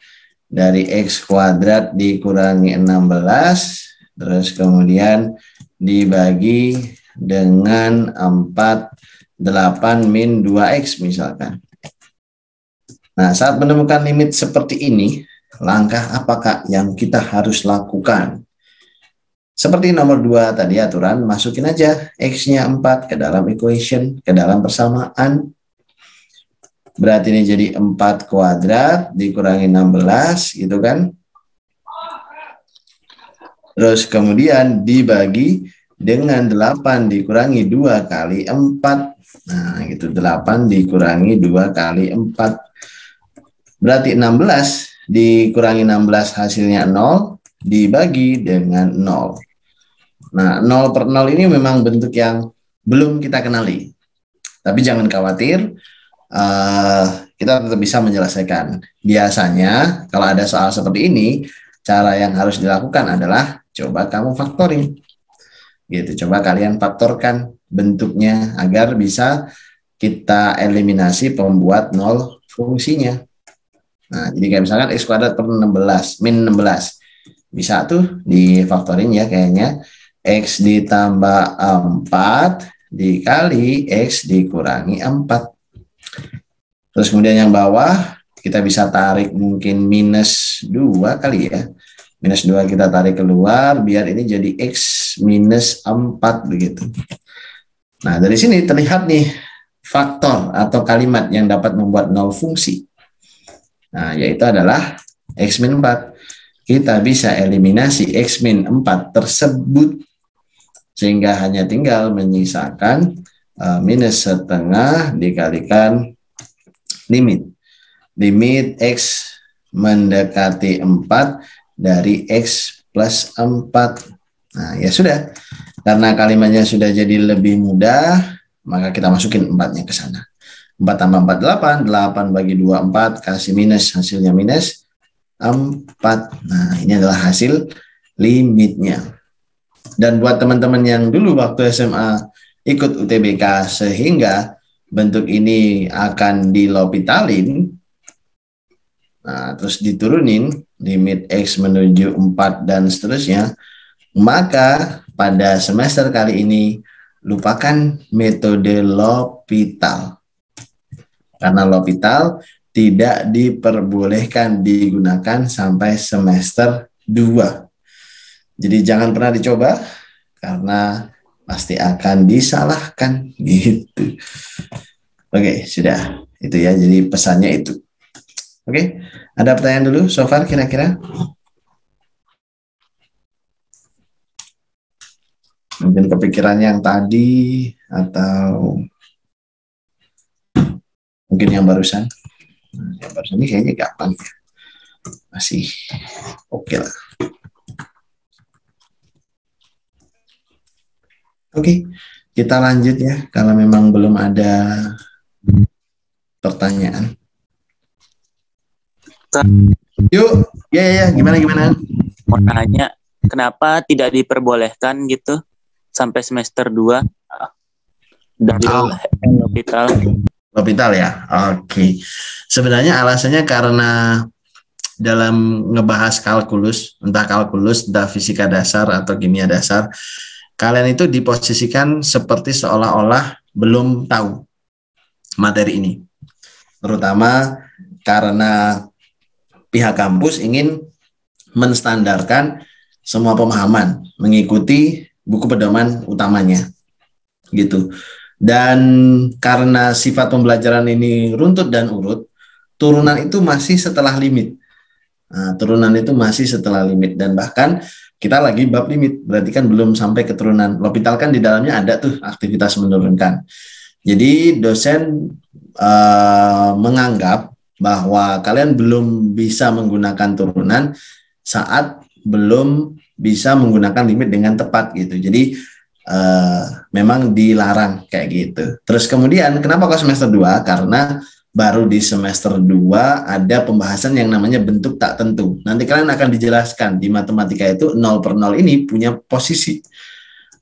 dari X kuadrat dikurangi 16, terus kemudian dibagi dengan 4, 8 min 2X misalkan. Nah, saat menemukan limit seperti ini, langkah apakah yang kita harus lakukan? Seperti nomor 2 tadi aturan, masukin aja X-nya 4 ke dalam equation, ke dalam persamaan. Berarti ini jadi 4 kuadrat dikurangi 16, gitu kan. Terus kemudian dibagi dengan 8 dikurangi 2 kali 4. Nah, gitu 8 dikurangi 2 kali 4. Berarti 16 dikurangi 16 hasilnya 0, dibagi dengan 0. Nah, 0 per 0 ini memang bentuk yang belum kita kenali. Tapi jangan khawatir, kita tetap bisa menyelesaikan. Biasanya kalau ada soal seperti ini, cara yang harus dilakukan adalah coba kamu faktorin. Gitu, coba kalian faktorkan bentuknya agar bisa kita eliminasi pembuat 0 fungsinya. Nah, jadi kayak misalkan X kuadrat per 16, min 16. Bisa tuh difaktorin ya kayaknya. X ditambah 4 dikali X dikurangi 4. Terus kemudian yang bawah kita bisa tarik mungkin minus 2 kali ya. Minus 2 kita tarik keluar biar ini jadi X minus 4 begitu. Nah, dari sini terlihat nih faktor atau kalimat yang dapat membuat 0 fungsi. Nah, yaitu adalah X min 4. Kita bisa eliminasi X min 4 tersebut sehingga hanya tinggal menyisakan minus setengah dikalikan limit X mendekati 4 dari X plus 4. Nah, ya sudah. Karena kalimatnya sudah jadi lebih mudah, maka kita masukin 4-nya ke sana. 4 tambah 4, 8. 8 bagi 2, 4. Kasih minus, hasilnya minus 4. Nah, ini adalah hasil limitnya. Dan buat teman-teman yang dulu waktu SMA ikut UTBK sehingga bentuk ini akan dilopitalin, nah, terus diturunin limit X menuju 4 dan seterusnya, maka pada semester kali ini lupakan metode L'Hopital. Karena L'Hopital tidak diperbolehkan digunakan sampai semester 2. Jadi jangan pernah dicoba karena pasti akan disalahkan gitu. Oke, sudah. Itu ya, jadi pesannya itu. Oke, ada pertanyaan dulu so far kira-kira? Mungkin kepikiran yang tadi atau mungkin yang barusan. Yang barusan ini kayaknya gampang ya. Masih oke lah. Oke, kita lanjut ya, kalau memang belum ada pertanyaan. Yuk, ya, gimana? Mau nanya, kenapa tidak diperbolehkan gitu sampai semester 2 dari L'Hopital? L'Hopital ya, oke. Sebenarnya alasannya karena dalam ngebahas kalkulus, entah fisika dasar atau kimia dasar, kalian itu diposisikan seperti seolah-olah belum tahu materi ini. Terutama karena pihak kampus ingin menstandarkan semua pemahaman mengikuti buku pedoman utamanya gitu. Dan karena sifat pembelajaran ini runtut dan urut, turunan itu masih setelah limit. Nah, turunan itu masih setelah limit, dan bahkan kita lagi bab limit, berarti kan belum sampai ke turunan. L'Hopital kan di dalamnya ada tuh aktivitas menurunkan. Jadi dosen menganggap bahwa kalian belum bisa menggunakan turunan saat belum bisa menggunakan limit dengan tepat gitu. Jadi memang dilarang kayak gitu. Terus kemudian kenapa kok semester 2? Karena baru di semester 2 ada pembahasan yang namanya bentuk tak tentu. Nanti kalian akan dijelaskan di matematika itu 0 per 0 ini punya posisi,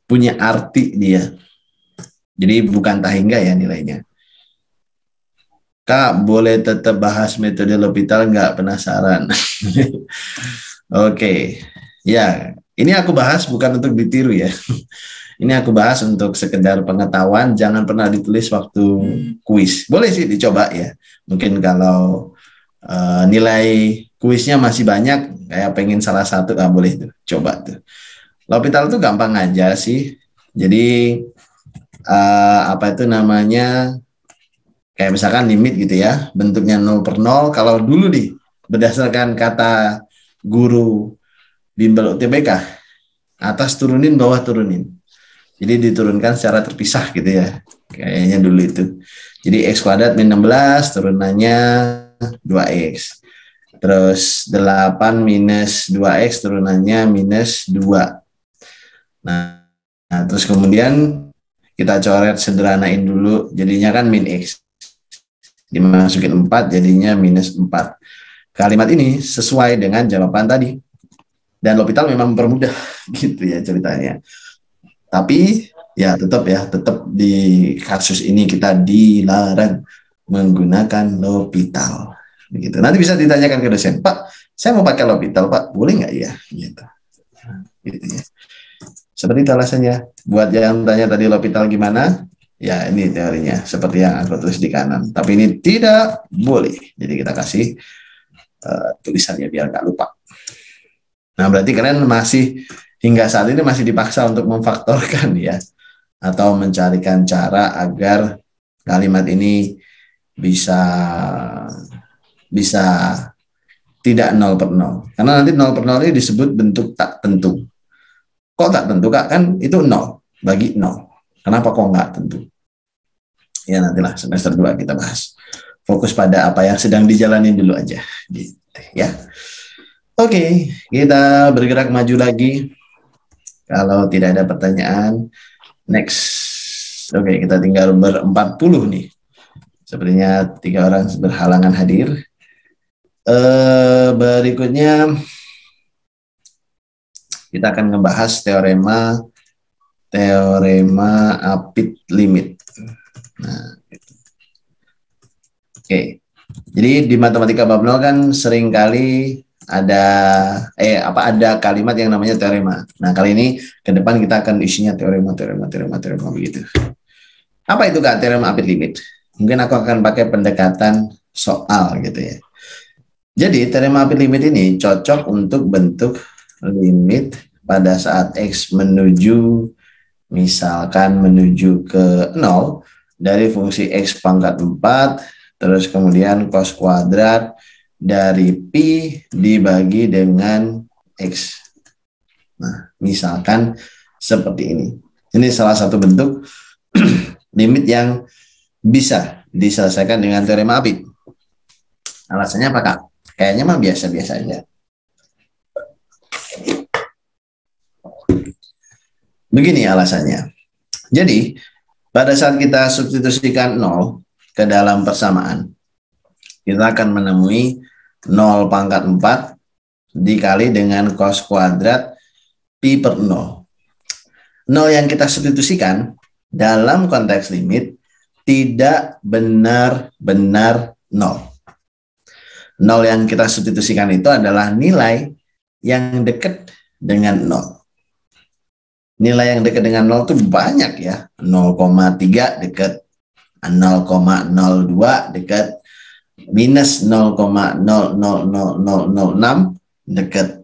punya arti dia. Jadi bukan tahingga ya nilainya. Kak, boleh tetap bahas metode L'Hopital nggak? Penasaran? Oke. Ya, ini aku bahas bukan untuk ditiru ya. Ini aku bahas untuk sekedar pengetahuan, jangan pernah ditulis waktu kuis. Boleh sih dicoba ya. Mungkin kalau nilai kuisnya masih banyak, kayak pengen salah satu, boleh tuh, coba tuh. L'Hopital itu gampang aja sih. Jadi apa itu namanya, kayak misalkan limit gitu ya, bentuknya 0 per 0. Kalau dulu nih, berdasarkan kata guru bimbel UTBK, atas turunin, bawah turunin. Jadi diturunkan secara terpisah gitu ya. Kayaknya dulu itu. Jadi X kuadrat min 16 turunannya 2X. Terus 8 minus 2X turunannya minus 2. Nah, terus kemudian kita coret sederhanain dulu. Jadinya kan min X. Dimasukin 4 jadinya minus 4. Kalimat ini sesuai dengan jawaban tadi. Dan L'Hopital memang mempermudah gitu ya ceritanya. Tapi ya tetap di kasus ini kita dilarang menggunakan L'Hopital. Begitu. Nanti bisa ditanyakan ke dosen, Pak, saya mau pakai L'Hopital, Pak, boleh nggak ya? Gitu. Gitu ya. Seperti itu alasannya. Buat yang tanya tadi L'Hopital gimana? Ya ini teorinya, seperti yang aku tulis di kanan. Tapi ini tidak boleh. Jadi kita kasih tulisannya biar nggak lupa. Nah berarti kalian masih hingga saat ini masih dipaksa untuk memfaktorkan ya, atau mencarikan cara agar kalimat ini bisa tidak 0 per 0. Karena nanti 0 per 0 ini disebut bentuk tak tentu. Kok tak tentu, Kak? Kan itu 0 bagi 0. Kenapa kok nggak tentu? Ya nantilah semester 2 kita bahas. Fokus pada apa yang sedang dijalani dulu aja. Gitu, ya. Oke, kita bergerak maju lagi. Kalau tidak ada pertanyaan, next. Oke, kita tinggal ber-40 nih. Sepertinya 3 orang berhalangan hadir. Berikutnya kita akan membahas teorema apit limit. Nah, gitu. Oke. Jadi di matematika bab 0 kan sering kali ada kalimat yang namanya teorema. Nah, kali ini ke depan kita akan isinya teorema begitu. Apa itu Kak teorema apit limit? Mungkin aku akan pakai pendekatan soal gitu ya. Jadi teorema apit limit ini cocok untuk bentuk limit pada saat X misalkan menuju ke 0 dari fungsi X pangkat 4, terus kemudian cos kuadrat dari pi dibagi dengan X. Nah, misalkan seperti ini. Ini salah satu bentuk limit yang bisa diselesaikan dengan teorema apit. Alasannya apa, Kak? Kayaknya mah biasa-biasa aja. Begini alasannya. Jadi, pada saat kita substitusikan 0 ke dalam persamaan, kita akan menemui 0 pangkat 4 dikali dengan cos kuadrat pi per 0. 0 yang kita substitusikan dalam konteks limit tidak benar-benar 0. 0 yang kita substitusikan itu adalah nilai yang dekat dengan 0. Nilai yang dekat dengan 0 itu banyak ya. 0,3 dekat, 0,02 dekat, minus 0,000006 dekat,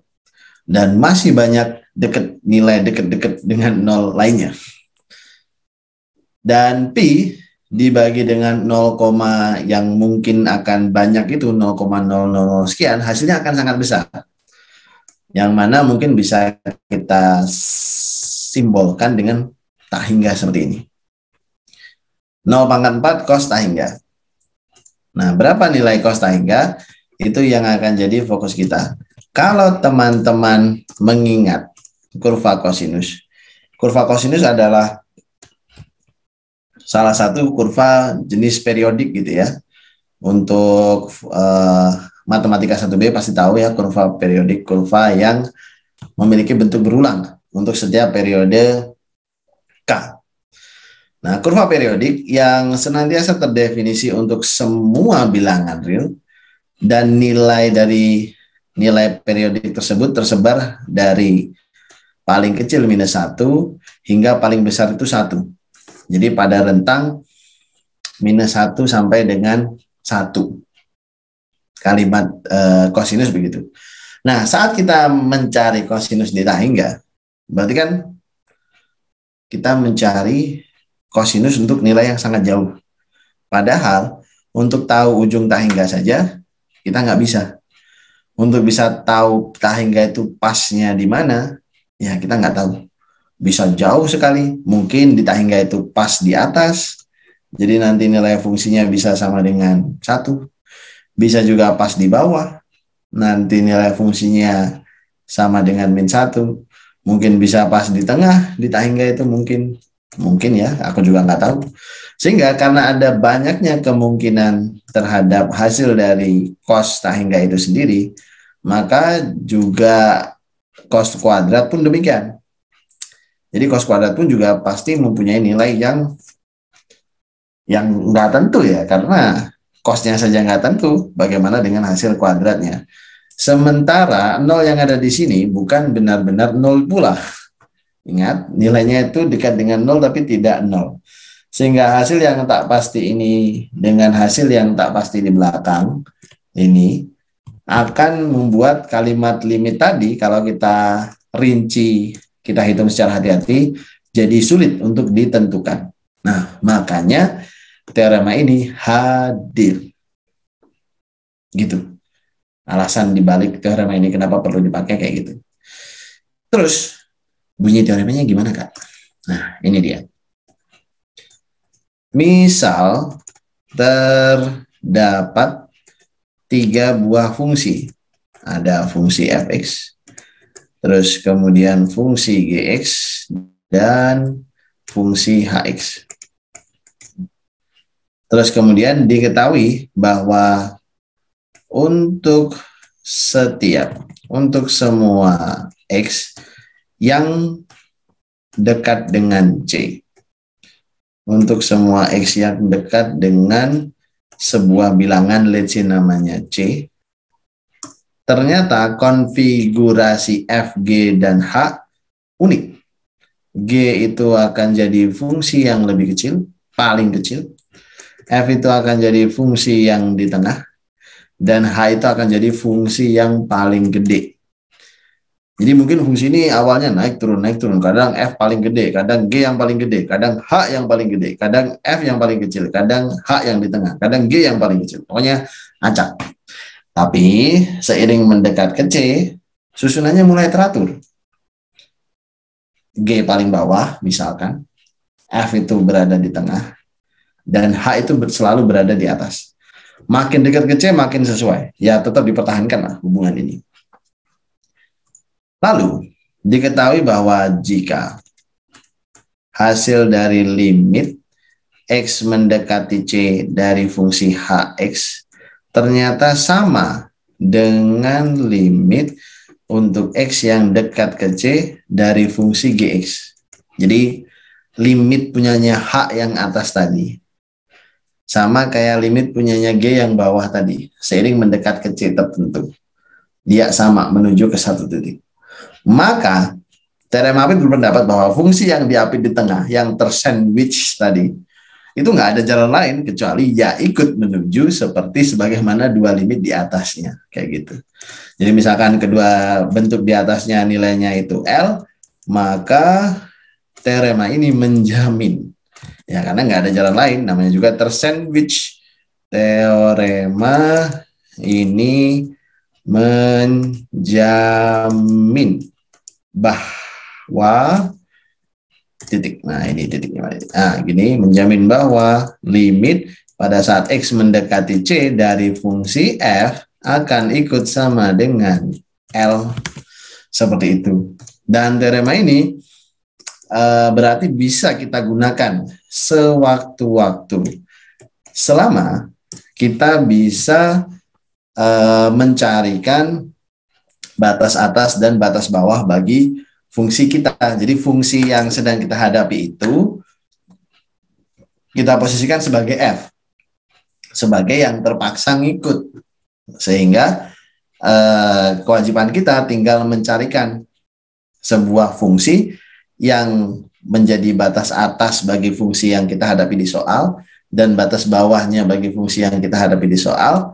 dan masih banyak dekat, nilai dekat-dekat dengan 0 lainnya. Dan pi dibagi dengan 0, yang mungkin akan banyak itu 0,000 sekian, hasilnya akan sangat besar. Yang mana mungkin bisa kita simbolkan dengan tak hingga seperti ini. 0 pangkat 4 cos tak hingga. Nah, berapa nilai cos tak hingga? Itu yang akan jadi fokus kita. Kalau teman-teman mengingat kurva kosinus. Kurva kosinus adalah salah satu kurva jenis periodik gitu ya. Untuk matematika 1B pasti tahu ya, kurva periodik, kurva yang memiliki bentuk berulang untuk setiap periode K. Nah, kurva periodik yang senantiasa terdefinisi untuk semua bilangan real, dan nilai dari nilai periodik tersebut tersebar dari paling kecil minus 1 hingga paling besar itu 1. Jadi pada rentang minus 1 sampai dengan 1. Kalimat kosinus begitu. Nah, saat kita mencari kosinus di tak hingga, berarti kan kita mencari kosinus untuk nilai yang sangat jauh. Padahal untuk tahu ujung tak hingga saja kita nggak bisa. Untuk bisa tahu tak hingga itu pasnya di mana, ya kita nggak tahu. Bisa jauh sekali, mungkin di tak hingga itu pas di atas, jadi nanti nilai fungsinya bisa sama dengan 1. Bisa juga pas di bawah, nanti nilai fungsinya sama dengan min 1. Mungkin bisa pas di tengah, di tak hingga itu mungkin ya, aku juga nggak tahu. Sehingga karena ada banyaknya kemungkinan terhadap hasil dari cos tak hingga itu sendiri, maka juga cos kuadrat pun demikian. Jadi cos kuadrat pun juga pasti mempunyai nilai yang nggak tentu ya, karena cosnya saja nggak tentu, bagaimana dengan hasil kuadratnya. Sementara 0 yang ada di sini bukan benar-benar 0 pula. Ingat, nilainya itu dekat dengan 0 tapi tidak 0. Sehingga hasil yang tak pasti ini dengan hasil yang tak pasti di belakang ini akan membuat kalimat limit tadi, kalau kita rinci, kita hitung secara hati-hati, jadi sulit untuk ditentukan. Nah, makanya teorema ini hadir. Gitu. Alasan dibalik teorema ini kenapa perlu dipakai kayak gitu. Terus, bunyi teoremanya gimana, Kak? Nah, ini dia. Misal terdapat 3 buah fungsi. Ada fungsi fx, terus kemudian fungsi gx, dan fungsi hx. Terus kemudian diketahui bahwa untuk semua x yang dekat dengan c, untuk semua x yang dekat dengan sebuah bilangan, let's say namanya C, ternyata konfigurasi F, G, dan H unik. G itu akan jadi fungsi yang lebih kecil, paling kecil. F itu akan jadi fungsi yang di tengah, dan H itu akan jadi fungsi yang paling gede. Jadi mungkin fungsi ini awalnya naik turun, kadang F paling gede, kadang G yang paling gede, kadang H yang paling gede, kadang F yang paling kecil, kadang H yang di tengah, kadang G yang paling kecil. Pokoknya acak. Tapi seiring mendekat ke C, susunannya mulai teratur. G paling bawah misalkan, F itu berada di tengah, dan H itu selalu berada di atas. Makin dekat ke C makin sesuai. Ya tetap dipertahankan lah hubungan ini. Lalu, diketahui bahwa jika hasil dari limit X mendekati C dari fungsi Hx ternyata sama dengan limit untuk X yang dekat ke C dari fungsi Gx. Jadi limit punyanya H yang atas tadi sama kayak limit punyanya G yang bawah tadi, seiring mendekat ke C tertentu. Dia sama menuju ke satu titik. Maka teorema Apit berpendapat bahwa fungsi yang diapit di tengah, yang tersandwich tadi, itu nggak ada jalan lain kecuali ya ikut menuju seperti sebagaimana dua limit di atasnya, kayak gitu. Jadi misalkan kedua bentuk di atasnya nilainya itu L, maka teorema ini menjamin, ya karena nggak ada jalan lain, namanya juga tersandwich. Teorema ini menjamin bahwa titik, nah ini titiknya, nah gini, menjamin bahwa limit pada saat X mendekati C dari fungsi F akan ikut sama dengan L, seperti itu. Dan teorema ini berarti bisa kita gunakan sewaktu-waktu selama kita bisa mencarikan batas atas dan batas bawah bagi fungsi kita. Jadi fungsi yang sedang kita hadapi itu kita posisikan sebagai F, sebagai yang terpaksa ngikut, sehingga kewajiban kita tinggal mencarikan sebuah fungsi yang menjadi batas atas bagi fungsi yang kita hadapi di soal dan batas bawahnya bagi fungsi yang kita hadapi di soal,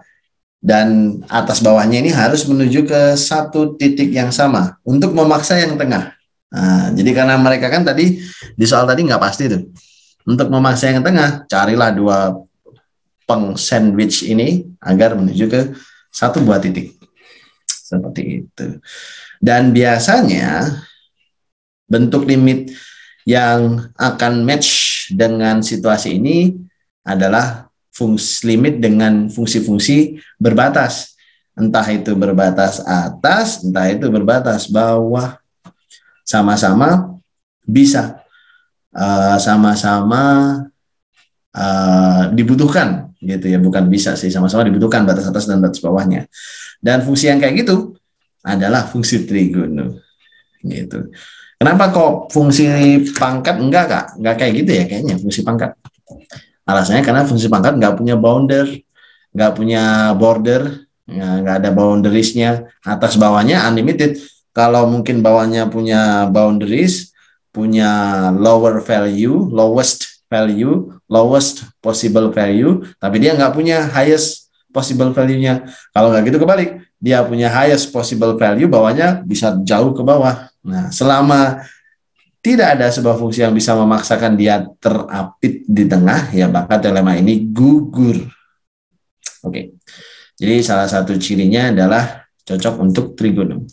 dan atas bawahnya ini harus menuju ke satu titik yang sama untuk memaksa yang tengah. Nah, jadi karena mereka kan tadi di soal tadi nggak pasti tuh. Untuk memaksa yang tengah, carilah dua peng-sandwich ini agar menuju ke satu buah titik. Seperti itu. Dan biasanya bentuk limit yang akan match dengan situasi ini adalah limit dengan fungsi-fungsi berbatas. Entah itu berbatas atas, entah itu berbatas bawah. Sama-sama bisa. Sama-sama dibutuhkan gitu ya, bukan bisa sih, sama-sama dibutuhkan batas atas dan batas bawahnya. Dan fungsi yang kayak gitu adalah fungsi trigono gitu. Kenapa kok fungsi pangkat enggak, Kak? Enggak kayak gitu ya kayaknya fungsi pangkat. Alasannya karena fungsi pangkat nggak punya nggak punya border, nggak ada boundariesnya, atas bawahnya unlimited. Kalau mungkin bawahnya punya boundaries, punya lower value, lowest value, lowest possible value, tapi dia nggak punya highest possible value-nya. Kalau nggak gitu kebalik, dia punya highest possible value, bawahnya bisa jauh ke bawah. Nah, selama tidak ada sebuah fungsi yang bisa memaksakan dia terapit di tengah, ya maka teorema ini gugur. Oke, jadi salah satu cirinya adalah cocok untuk trigono.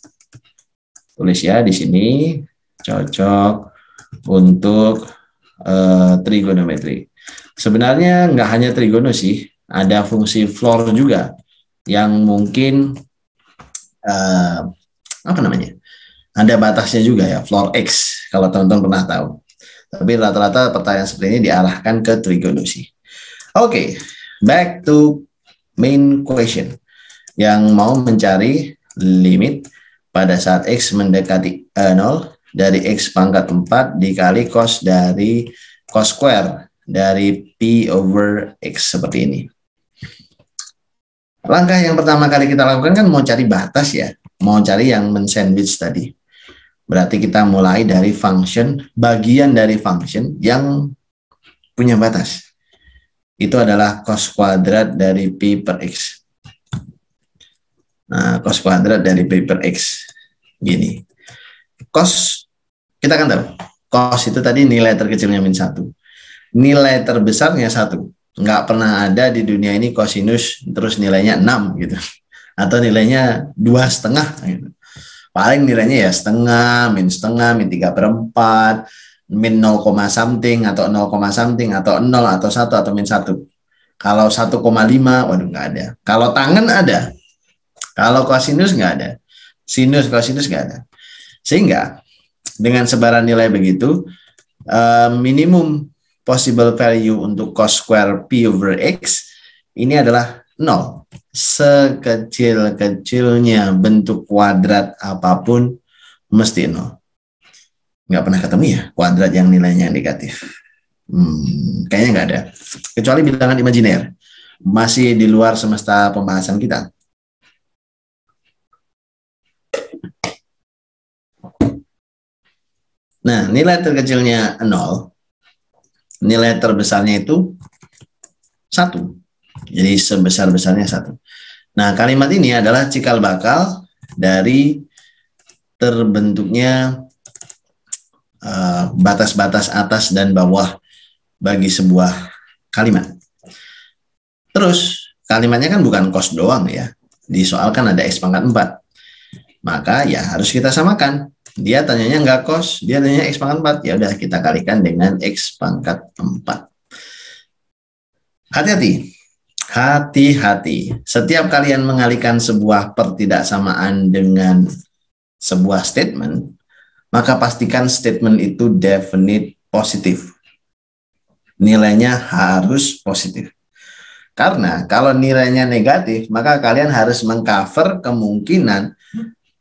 Tulis ya di sini, cocok untuk trigonometri. Sebenarnya nggak hanya trigono sih, ada fungsi floor juga yang mungkin apa namanya? Ada batasnya juga ya, floor X, kalau teman-teman pernah tahu. Tapi rata-rata pertanyaan seperti ini diarahkan ke trigonometri. Oke, back to main question. Yang mau mencari limit pada saat X mendekati 0 dari X pangkat 4 dikali cos dari cos square dari P over X seperti ini. Langkah yang pertama kali kita lakukan kan mau cari batas ya, mau cari yang men-sandwich tadi. Berarti kita mulai dari function, bagian dari function yang punya batas. Itu adalah cos kuadrat dari Pi per X. Nah, cos kuadrat dari Pi per X. Gini. Cos, kita kan tahu, cos itu tadi nilai terkecilnya -1. Nilai terbesarnya 1. Nggak pernah ada di dunia ini kosinus terus nilainya 6 gitu. Atau nilainya 2,5 gitu. Paling nilainya ya setengah, min 3/4, min 0, something atau 0, something atau 0 atau 1 atau min 1. Kalau 1,5, waduh nggak ada. Kalau tangen ada. Kalau kosinus nggak ada. Sinus, kosinus nggak ada. Sehingga dengan sebaran nilai begitu, minimum possible value untuk cos square P over X ini adalah 0. Sekecil-kecilnya bentuk kuadrat apapun mesti 0. Nggak pernah ketemu ya kuadrat yang nilainya negatif. Kayaknya nggak ada. Kecuali bilangan imajiner. Masih di luar semesta pembahasan kita. Nah, nilai terkecilnya 0. Nilai terbesarnya itu 1. Jadi sebesar-besarnya 1. Nah, kalimat ini adalah cikal bakal dari terbentuknya batas-batas atas dan bawah bagi sebuah kalimat. Terus, kalimatnya kan bukan cos doang ya. Di soal kan ada X pangkat 4. Maka ya harus kita samakan. Dia tanyanya nggak cos, dia tanyanya X pangkat 4. Ya udah kita kalikan dengan X pangkat 4. Hati-hati. Hati-hati. Setiap kalian mengalihkan sebuah pertidaksamaan dengan sebuah statement, maka pastikan statement itu definite positif. Nilainya harus positif. Karena kalau nilainya negatif, maka kalian harus mengcover kemungkinan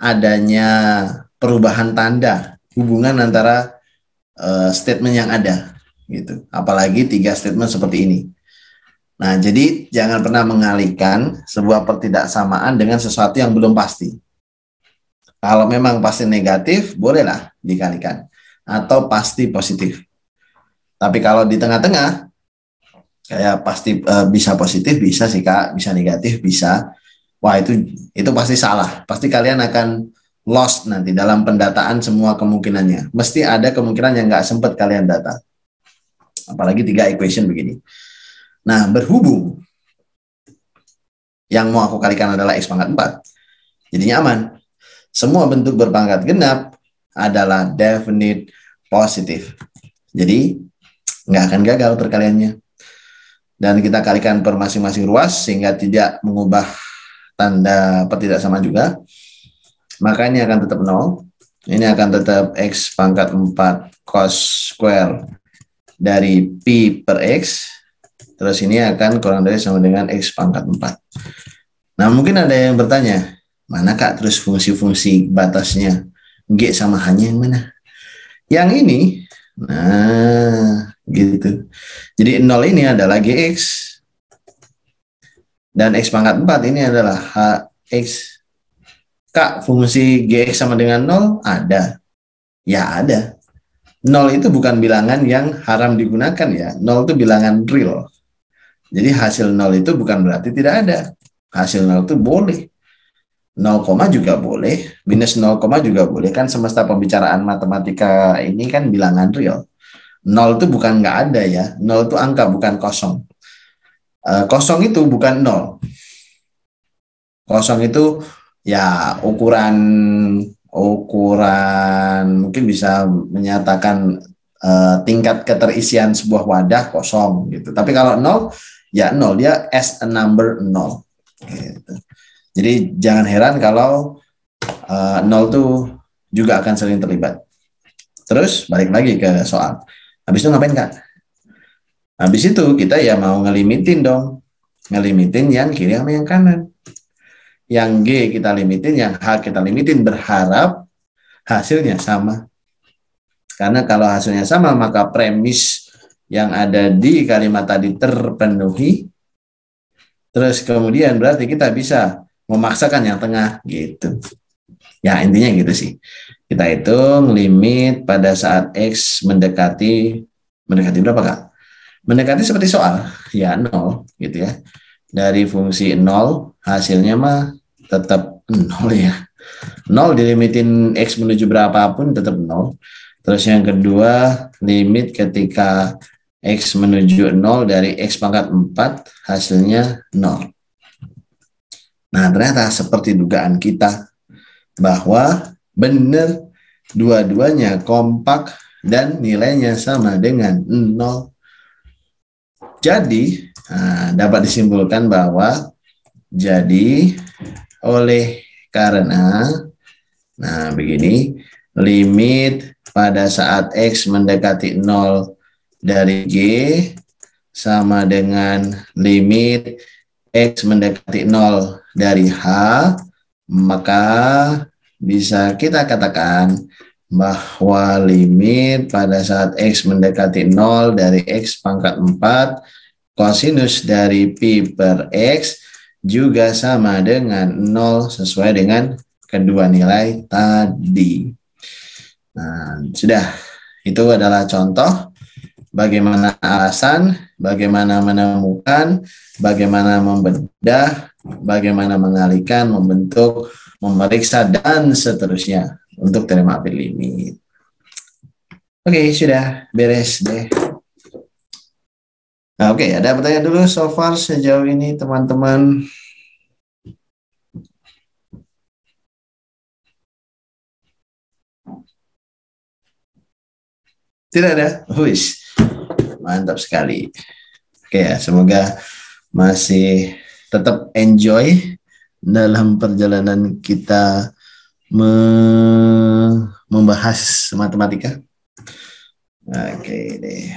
adanya perubahan tanda hubungan antara statement yang ada, gitu. Apalagi 3 statement seperti ini. Nah, jadi jangan pernah mengalihkan sebuah pertidaksamaan dengan sesuatu yang belum pasti. Kalau memang pasti negatif, bolehlah dikalikan. Atau pasti positif. Tapi kalau di tengah-tengah, kayak pasti bisa positif, bisa sih Kak, bisa negatif, bisa. Wah, itu pasti salah. Pasti kalian akan lost nanti dalam pendataan semua kemungkinannya. Mesti ada kemungkinan yang nggak sempat kalian data. Apalagi 3 equation begini. Nah, berhubung yang mau aku kalikan adalah X pangkat 4, jadinya aman. Semua bentuk berpangkat genap adalah definite positif. Jadi, nggak akan gagal perkaliannya. Dan kita kalikan per masing-masing ruas sehingga tidak mengubah tanda pertidaksamaan juga. Maka ini akan tetap 0. Ini akan tetap X pangkat 4 cos square dari P per X. Terus ini akan kurang dari sama dengan X pangkat 4. Nah, mungkin ada yang bertanya, mana Kak terus fungsi-fungsi batasnya? G sama H-nya yang mana? Yang ini, nah gitu. Jadi 0 ini adalah GX. Dan X pangkat 4 ini adalah HX. Kak, fungsi GX sama dengan 0? Ada. Ya ada. 0 itu bukan bilangan yang haram digunakan ya. 0 itu bilangan real. Jadi hasil 0 itu bukan berarti tidak ada. Hasil 0 itu boleh. 0, juga boleh, minus 0, juga boleh. Kan semesta pembicaraan matematika ini kan bilangan real. 0 itu bukan nggak ada ya. 0 itu angka, bukan kosong. Kosong itu bukan 0. Kosong itu ya ukuran mungkin bisa menyatakan tingkat keterisian sebuah wadah kosong gitu. Tapi kalau 0 ya 0, dia as a number 0 gitu. Jadi jangan heran kalau 0 tuh juga akan sering terlibat. Terus balik lagi ke soal. Habis itu ngapain Kak? Habis itu kita ya mau ngelimitin dong. Ngelimitin yang kiri sama yang kanan. Yang G kita limitin, yang H kita limitin, berharap hasilnya sama. Karena kalau hasilnya sama, maka premis yang ada di kalimat tadi terpenuhi. Terus kemudian berarti kita bisa memaksakan yang tengah gitu. Ya intinya gitu sih. Kita hitung limit pada saat X mendekati berapa Kak? Mendekati seperti soal, ya 0 gitu ya. Dari fungsi 0 hasilnya mah tetap 0 ya. 0 dilimitin X menuju berapapun tetap 0. Terus yang kedua, limit ketika X menuju 0 dari X pangkat 4 hasilnya 0. Nah, ternyata seperti dugaan kita bahwa benar dua-duanya kompak dan nilainya sama dengan 0. Jadi, dapat disimpulkan bahwa jadi oleh karena, nah begini, limit pada saat X mendekati 0 dari G sama dengan limit X mendekati 0 dari H, maka bisa kita katakan bahwa limit pada saat X mendekati 0 dari X pangkat 4 kosinus dari Pi per X juga sama dengan 0 sesuai dengan kedua nilai tadi. Nah, sudah. Itu adalah contoh bagaimana alasan, bagaimana menemukan, bagaimana membedah, bagaimana mengalihkan, membentuk, memeriksa, dan seterusnya untuk teorema upper limit. Oke, sudah beres deh. Nah, oke, ada pertanyaan dulu so far sejauh ini teman-teman? Tidak ada? Wis, mantap sekali. Oke ya, semoga masih tetap enjoy dalam perjalanan kita membahas matematika. Oke deh.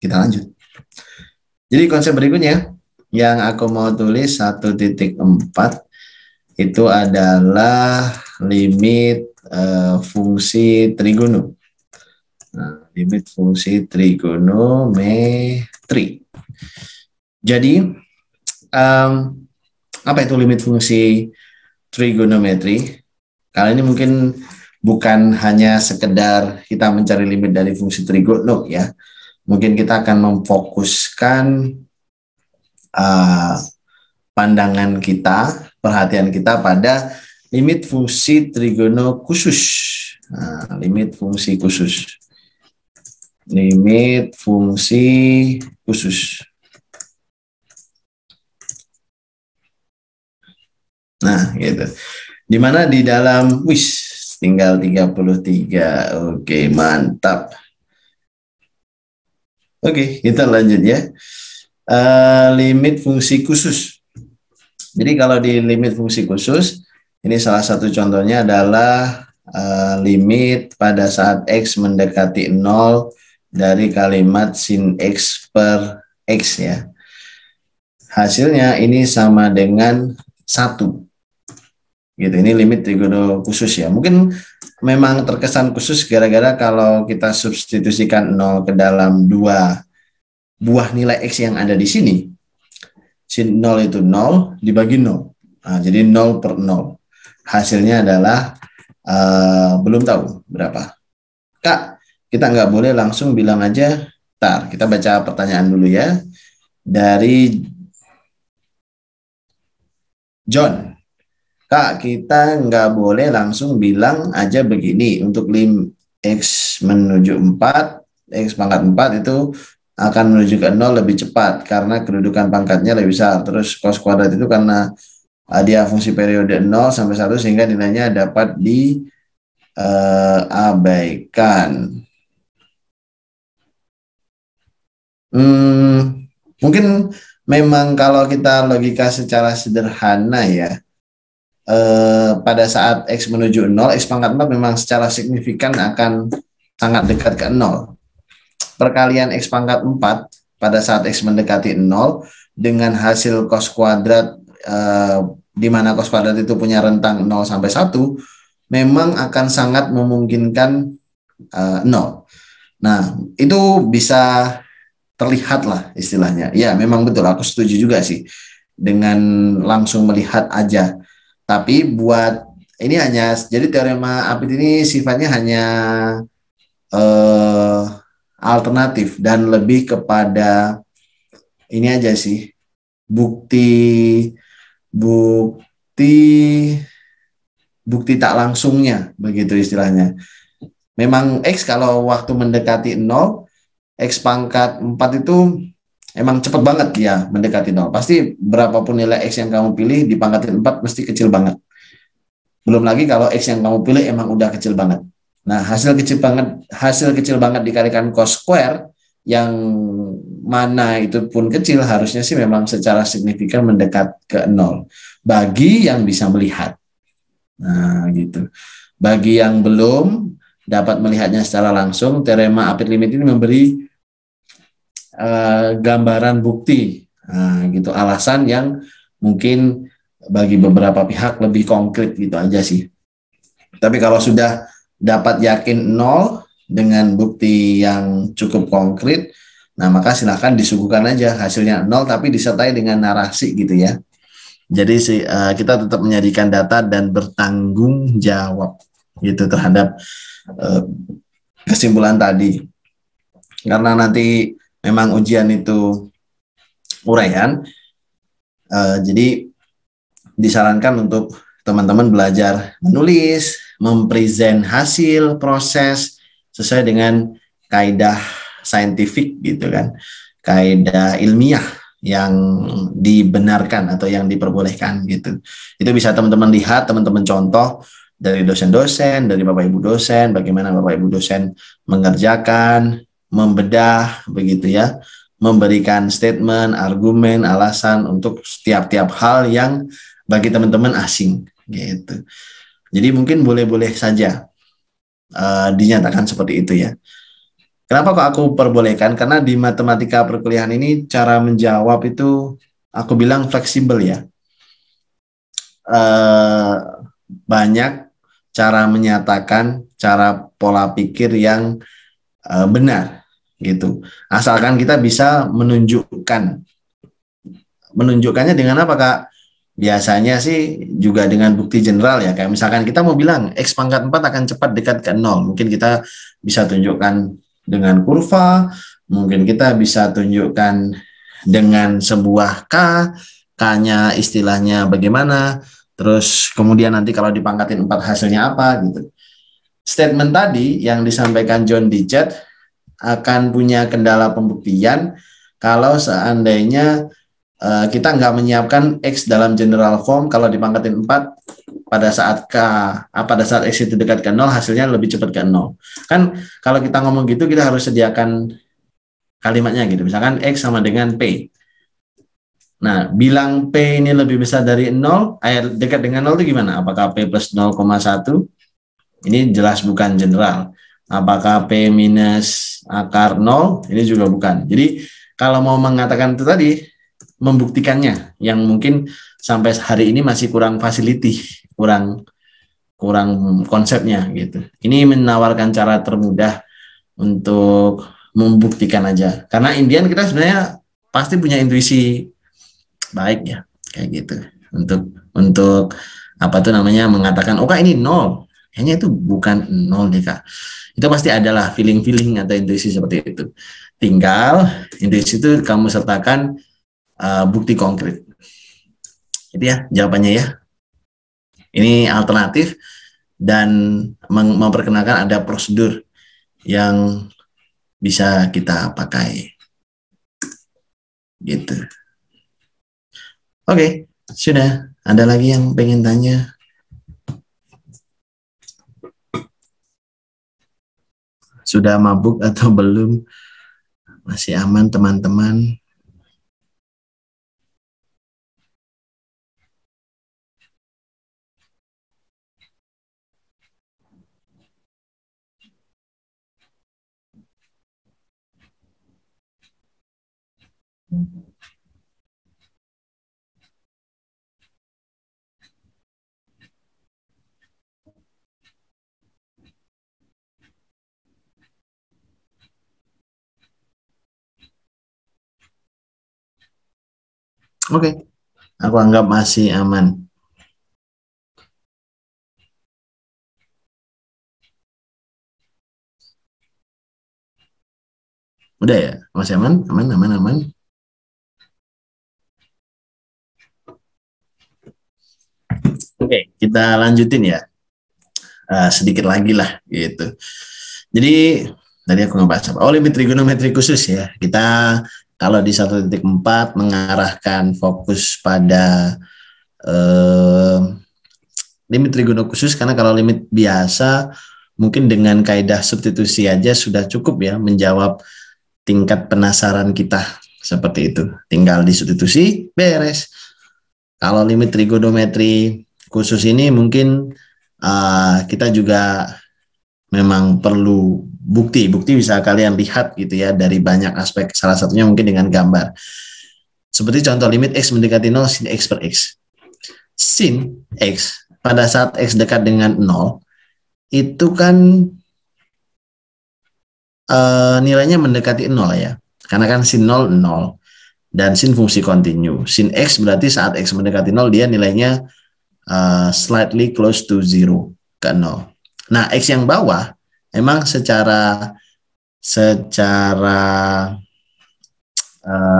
Kita lanjut. Jadi konsep berikutnya yang aku mau tulis 1.4 itu adalah limit fungsi trigono. Nah, limit fungsi trigonometri. Jadi apa itu limit fungsi trigonometri? Kali ini mungkin bukan hanya sekedar kita mencari limit dari fungsi trigono ya. Mungkin kita akan memfokuskan pandangan kita, perhatian kita pada limit fungsi trigono khusus. Nah, limit fungsi khusus. Limit fungsi khusus. Nah, gitu. Dimana di dalam, tinggal 33. Oke, mantap. Oke, kita lanjut ya. Limit fungsi khusus. Jadi kalau di limit fungsi khusus, ini salah satu contohnya adalah limit pada saat X mendekati 0 dari kalimat sin X per X ya. Hasilnya ini sama dengan 1. Gitu, ini limit trigono khusus ya. Mungkin memang terkesan khusus gara-gara kalau kita substitusikan 0 ke dalam 2 buah nilai X yang ada di sini. Sin 0 itu 0 dibagi 0. Nah, jadi 0 per 0. Hasilnya adalah belum tahu berapa. Kak, kita nggak boleh langsung bilang aja. Ntar, kita baca pertanyaan dulu ya. Dari John. Kak, kita nggak boleh langsung bilang aja begini. Untuk lim X menuju 4, X pangkat 4 itu akan menuju ke 0 lebih cepat karena kedudukan pangkatnya lebih besar. Terus cos kuadrat itu karena dia fungsi periode 0 sampai 1 sehingga nilainya dapat diabaikan. Mungkin memang kalau kita logika secara sederhana ya, pada saat X menuju 0, X pangkat 4 memang secara signifikan akan sangat dekat ke 0. Perkalian X pangkat 4 pada saat X mendekati 0 dengan hasil cos kuadrat di mana cos kuadrat itu punya rentang 0 sampai 1 memang akan sangat memungkinkan 0. Nah, itu bisa terlihat lah istilahnya. Ya, memang betul, aku setuju juga sih dengan langsung melihat aja. Tapi buat ini hanya, jadi teorema Apit ini sifatnya hanya alternatif dan lebih kepada ini aja sih, bukti tak langsungnya, begitu istilahnya. Memang X kalau waktu mendekati 0, X pangkat 4 itu emang cepet banget ya mendekati 0. Pasti berapapun nilai X yang kamu pilih di pangkat 4 mesti kecil banget. Belum lagi kalau X yang kamu pilih emang udah kecil banget. Nah, hasil kecil banget dikalikan cos square yang mana itu pun kecil harusnya sih memang secara signifikan mendekat ke 0 bagi yang bisa melihat. Nah, gitu. Bagi yang belum dapat melihatnya secara langsung, teorema upper limit ini memberi gambaran bukti, nah, gitu, alasan yang mungkin bagi beberapa pihak lebih konkret gitu aja sih. Tapi kalau sudah dapat yakin nol dengan bukti yang cukup konkret, nah maka silakan disuguhkan aja hasilnya nol tapi disertai dengan narasi gitu ya. Jadi kita tetap menyajikan data dan bertanggung jawab gitu terhadap kesimpulan tadi. Karena nanti memang ujian itu uraian, jadi disarankan untuk teman-teman belajar menulis, mempresent hasil proses sesuai dengan kaidah saintifik gitu kan, kaidah ilmiah yang dibenarkan atau yang diperbolehkan gitu. Itu bisa teman-teman lihat, teman-teman contoh dari dosen-dosen, dari Bapak Ibu dosen, bagaimana Bapak Ibu dosen mengerjakan, membedah begitu ya, memberikan statement, argumen, alasan untuk setiap-tiap hal yang bagi teman-teman asing gitu. Jadi mungkin boleh-boleh saja dinyatakan seperti itu ya. Kenapa kok aku perbolehkan? Karena di matematika perkuliahan ini cara menjawab itu aku bilang fleksibel ya. Banyak cara menyatakan, cara pola pikir yang benar gitu. Asalkan kita bisa menunjukkannya dengan apa Kak? Biasanya sih juga dengan bukti general ya. Kayak misalkan kita mau bilang X pangkat 4 akan cepat dekat ke 0. Mungkin kita bisa tunjukkan dengan kurva, mungkin kita bisa tunjukkan dengan sebuah K, K-nya istilahnya bagaimana, terus kemudian nanti kalau dipangkatin 4 hasilnya apa gitu. Statement tadi yang disampaikan John di chat akan punya kendala pembuktian kalau seandainya kita nggak menyiapkan X dalam general form, kalau dipangkatin 4 pada saat X itu dekat ke 0 hasilnya lebih cepat ke 0. Kan kalau kita ngomong gitu kita harus sediakan kalimatnya gitu. Misalkan X sama dengan P. Nah, bilang P ini lebih besar dari 0, dekat dengan 0 itu gimana? Apakah P plus 0,1? Ini jelas bukan general. Apakah P minus akar 0? Ini juga bukan. Jadi kalau mau mengatakan itu tadi, membuktikannya yang mungkin sampai hari ini masih kurang facility, kurang konsepnya gitu. Ini menawarkan cara termudah untuk membuktikan aja. Karena Indian kita sebenarnya pasti punya intuisi baik ya, kayak gitu. Untuk apa tuh namanya mengatakan, oh Kak ini 0. Kayaknya itu bukan 0 deh Kak. Itu pasti adalah feeling atau intuisi seperti itu. Tinggal intuisi itu kamu sertakan bukti konkret. Itu ya jawabannya ya. Ini alternatif dan memperkenalkan ada prosedur yang bisa kita pakai. Gitu. Oke, sudah. Ada lagi yang pengen tanya? Sudah mabuk atau belum? Masih aman teman-teman? Oke, aku anggap masih aman. Udah ya, masih aman, aman. Oke, kita lanjutin ya. Sedikit lagi lah gitu. Jadi tadi aku ngebahas apa? Oh, limit trigonometri khusus ya. Kita kalau di 1.4 mengarahkan fokus pada limit trigonometri khusus, karena kalau limit biasa mungkin dengan kaidah substitusi aja sudah cukup ya menjawab tingkat penasaran kita seperti itu. Tinggal disubstitusi, beres. Kalau limit trigonometri khusus ini mungkin kita juga memang perlu bukti bisa kalian lihat gitu ya dari banyak aspek, salah satunya mungkin dengan gambar. Seperti contoh limit X mendekati 0 sin X per X. Sin X pada saat X dekat dengan 0 itu kan nilainya mendekati 0 ya, karena kan sin 0 0 dan sin fungsi kontinu. Sin X berarti saat X mendekati 0 dia nilainya slightly close to 0 ke 0. Nah, X yang bawah emang secara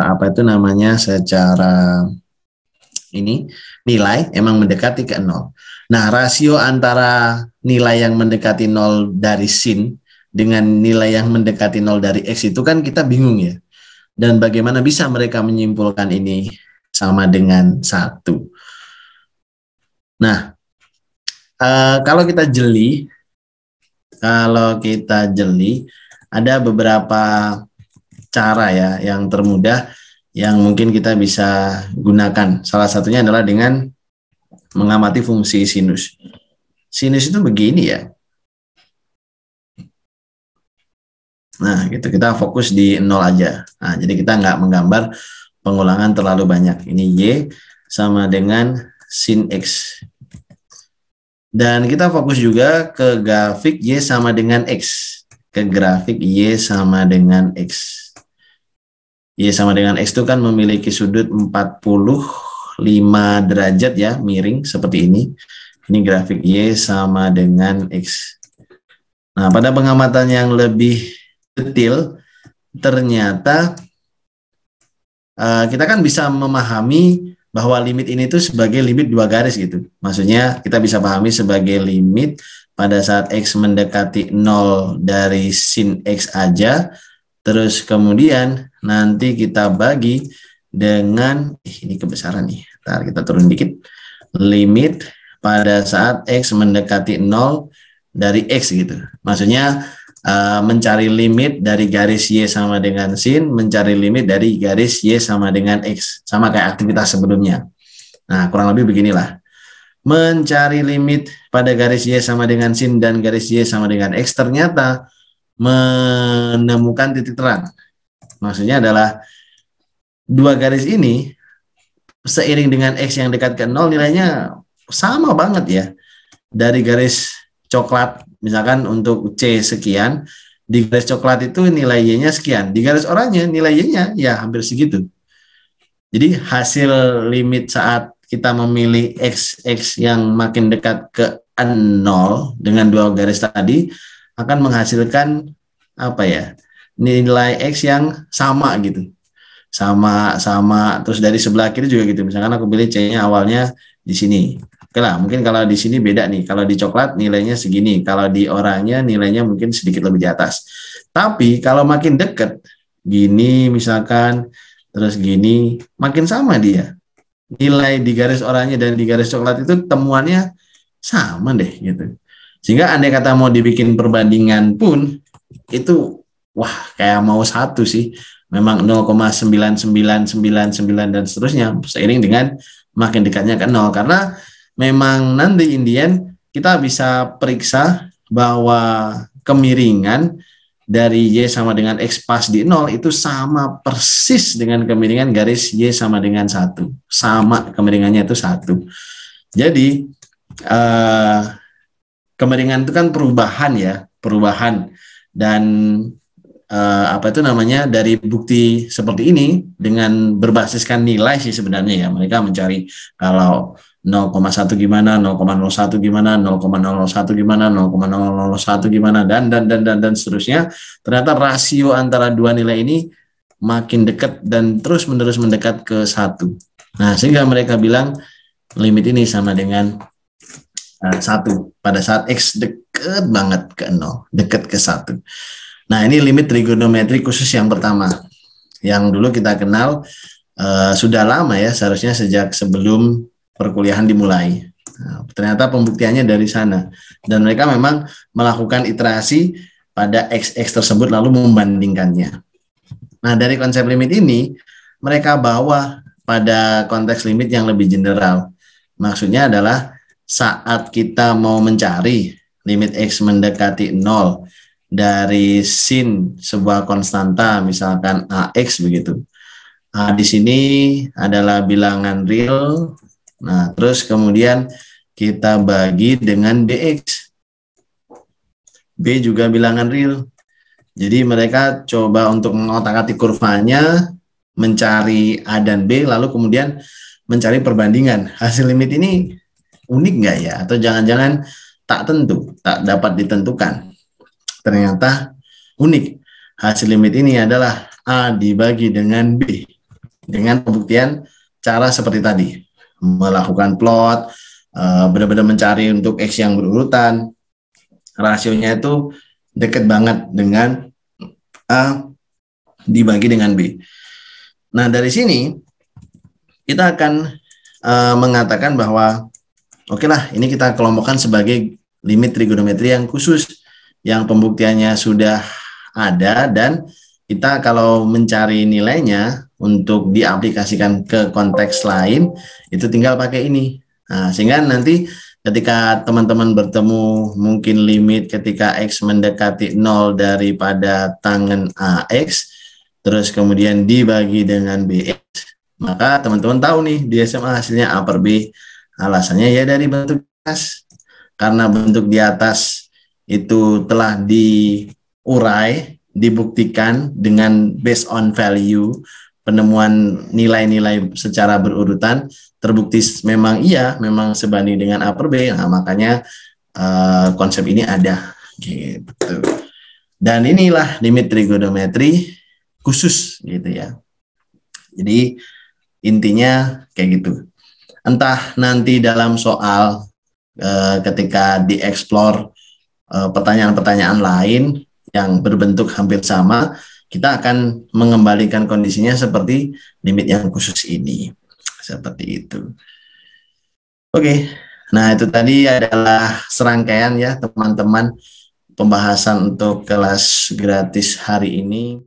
apa itu namanya, secara ini nilai emang mendekati ke 0. Nah, rasio antara nilai yang mendekati 0 dari sin dengan nilai yang mendekati 0 dari X itu kan kita bingung ya. Dan bagaimana bisa mereka menyimpulkan ini sama dengan 1? Nah, kalau kita jeli, ada beberapa cara ya yang termudah yang mungkin kita bisa gunakan. Salah satunya adalah dengan mengamati fungsi sinus. Sinus itu begini ya. Nah, gitu, kita fokus di 0 aja. Nah, jadi kita nggak menggambar pengulangan terlalu banyak. Ini Y sama dengan sin X. Dan kita fokus juga ke grafik Y sama dengan X. Ke grafik Y sama dengan X. Y sama dengan X itu kan memiliki sudut 45 derajat ya, miring seperti ini. Ini grafik Y sama dengan X. Nah, pada pengamatan yang lebih detail, ternyata kita kan bisa memahami bahwa limit ini tuh sebagai limit 2 garis gitu. Maksudnya kita bisa pahami sebagai limit pada saat X mendekati 0 dari sin X aja, terus kemudian nanti kita bagi dengan, ini kebesaran nih, ntar kita turun dikit, limit pada saat X mendekati 0 dari X gitu. Maksudnya mencari limit dari garis Y sama dengan sin, mencari limit dari garis Y sama dengan X. Sama kayak aktivitas sebelumnya. Nah, kurang lebih beginilah. Mencari limit pada garis Y sama dengan sin dan garis Y sama dengan X ternyata menemukan titik terang. Maksudnya adalah 2 garis ini seiring dengan X yang dekat ke 0 nilainya sama banget ya. Dari garis coklat, misalkan untuk C sekian, di garis coklat itu nilai Y-nya sekian, di garis oranye nilai Y-nya ya hampir segitu. Jadi hasil limit saat kita memilih X yang makin dekat ke 0 dengan 2 garis tadi akan menghasilkan apa ya, nilai X yang sama gitu. Sama terus dari sebelah kiri juga gitu. Misalkan aku pilih C-nya awalnya di sini. Oke lah, mungkin kalau di sini beda nih. Kalau di coklat nilainya segini, kalau di oranye nilainya mungkin sedikit lebih di atas. Tapi kalau makin deket, gini misalkan, terus gini, makin sama dia. Nilai di garis oranye dan di garis coklat itu temuannya sama deh gitu. Sehingga andai kata mau dibikin perbandingan pun, itu wah kayak mau 1 sih. Memang 0,9999 dan seterusnya, seiring dengan makin dekatnya ke 0. Karena memang nanti Indian kita bisa periksa bahwa kemiringan dari Y sama dengan X pas di 0 itu sama persis dengan kemiringan garis Y sama dengan 1. Sama, kemiringannya itu 1. Jadi kemiringan itu kan perubahan ya, perubahan. Dan apa itu namanya, dari bukti seperti ini dengan berbasiskan nilai sih sebenarnya ya, mereka mencari kalau 0,1 gimana, 0,01 gimana, 0,001 gimana, 0,001 gimana, dan seterusnya. Ternyata rasio antara 2 nilai ini makin dekat dan terus menerus mendekat ke 1. Nah, sehingga mereka bilang limit ini sama dengan 1 pada saat X dekat banget ke 0, dekat ke 1. Nah, ini limit trigonometri khusus yang pertama, yang dulu kita kenal sudah lama ya, seharusnya sejak sebelum perkuliahan dimulai. Nah, ternyata pembuktiannya dari sana. Dan mereka memang melakukan iterasi pada X tersebut lalu membandingkannya. Nah, dari konsep limit ini, mereka bawa pada konteks limit yang lebih general. Maksudnya adalah saat kita mau mencari limit X mendekati 0 dari sin sebuah konstanta, misalkan AX begitu. A di sini adalah bilangan real. Nah, terus kemudian kita bagi dengan BX. B juga bilangan real. Jadi mereka coba untuk mengotak-atik kurvanya, mencari A dan B, lalu kemudian mencari perbandingan. Hasil limit ini unik nggak ya? Atau jangan-jangan tak tentu, tak dapat ditentukan. Ternyata unik. Hasil limit ini adalah A dibagi dengan B. Dengan pembuktian cara seperti tadi. Melakukan plot, benar-benar mencari untuk X yang berurutan. Rasionya itu dekat banget dengan A dibagi dengan B. Nah, dari sini kita akan mengatakan bahwa oke lah, ini kita kelompokkan sebagai limit trigonometri yang khusus, yang pembuktiannya sudah ada, dan kita kalau mencari nilainya untuk diaplikasikan ke konteks lain, itu tinggal pakai ini. Nah, sehingga nanti ketika teman-teman bertemu mungkin limit ketika X mendekati 0 daripada tangen AX, terus kemudian dibagi dengan BX, maka teman-teman tahu nih di SMA hasilnya A per B. Alasannya ya dari bentuk di atas. Karena bentuk di atas itu telah diurai, dibuktikan dengan based on value, penemuan nilai-nilai secara berurutan, terbukti memang iya, memang sebanding dengan A per B. Nah, makanya konsep ini ada gitu. Dan inilah limit trigonometri khusus gitu ya. Jadi intinya kayak gitu. Entah nanti dalam soal ketika dieksplor pertanyaan-pertanyaan lain yang berbentuk hampir sama, kita akan mengembalikan kondisinya seperti limit yang khusus ini. Seperti itu. Oke, nah itu tadi adalah serangkaian ya teman-teman pembahasan untuk kelas gratis hari ini.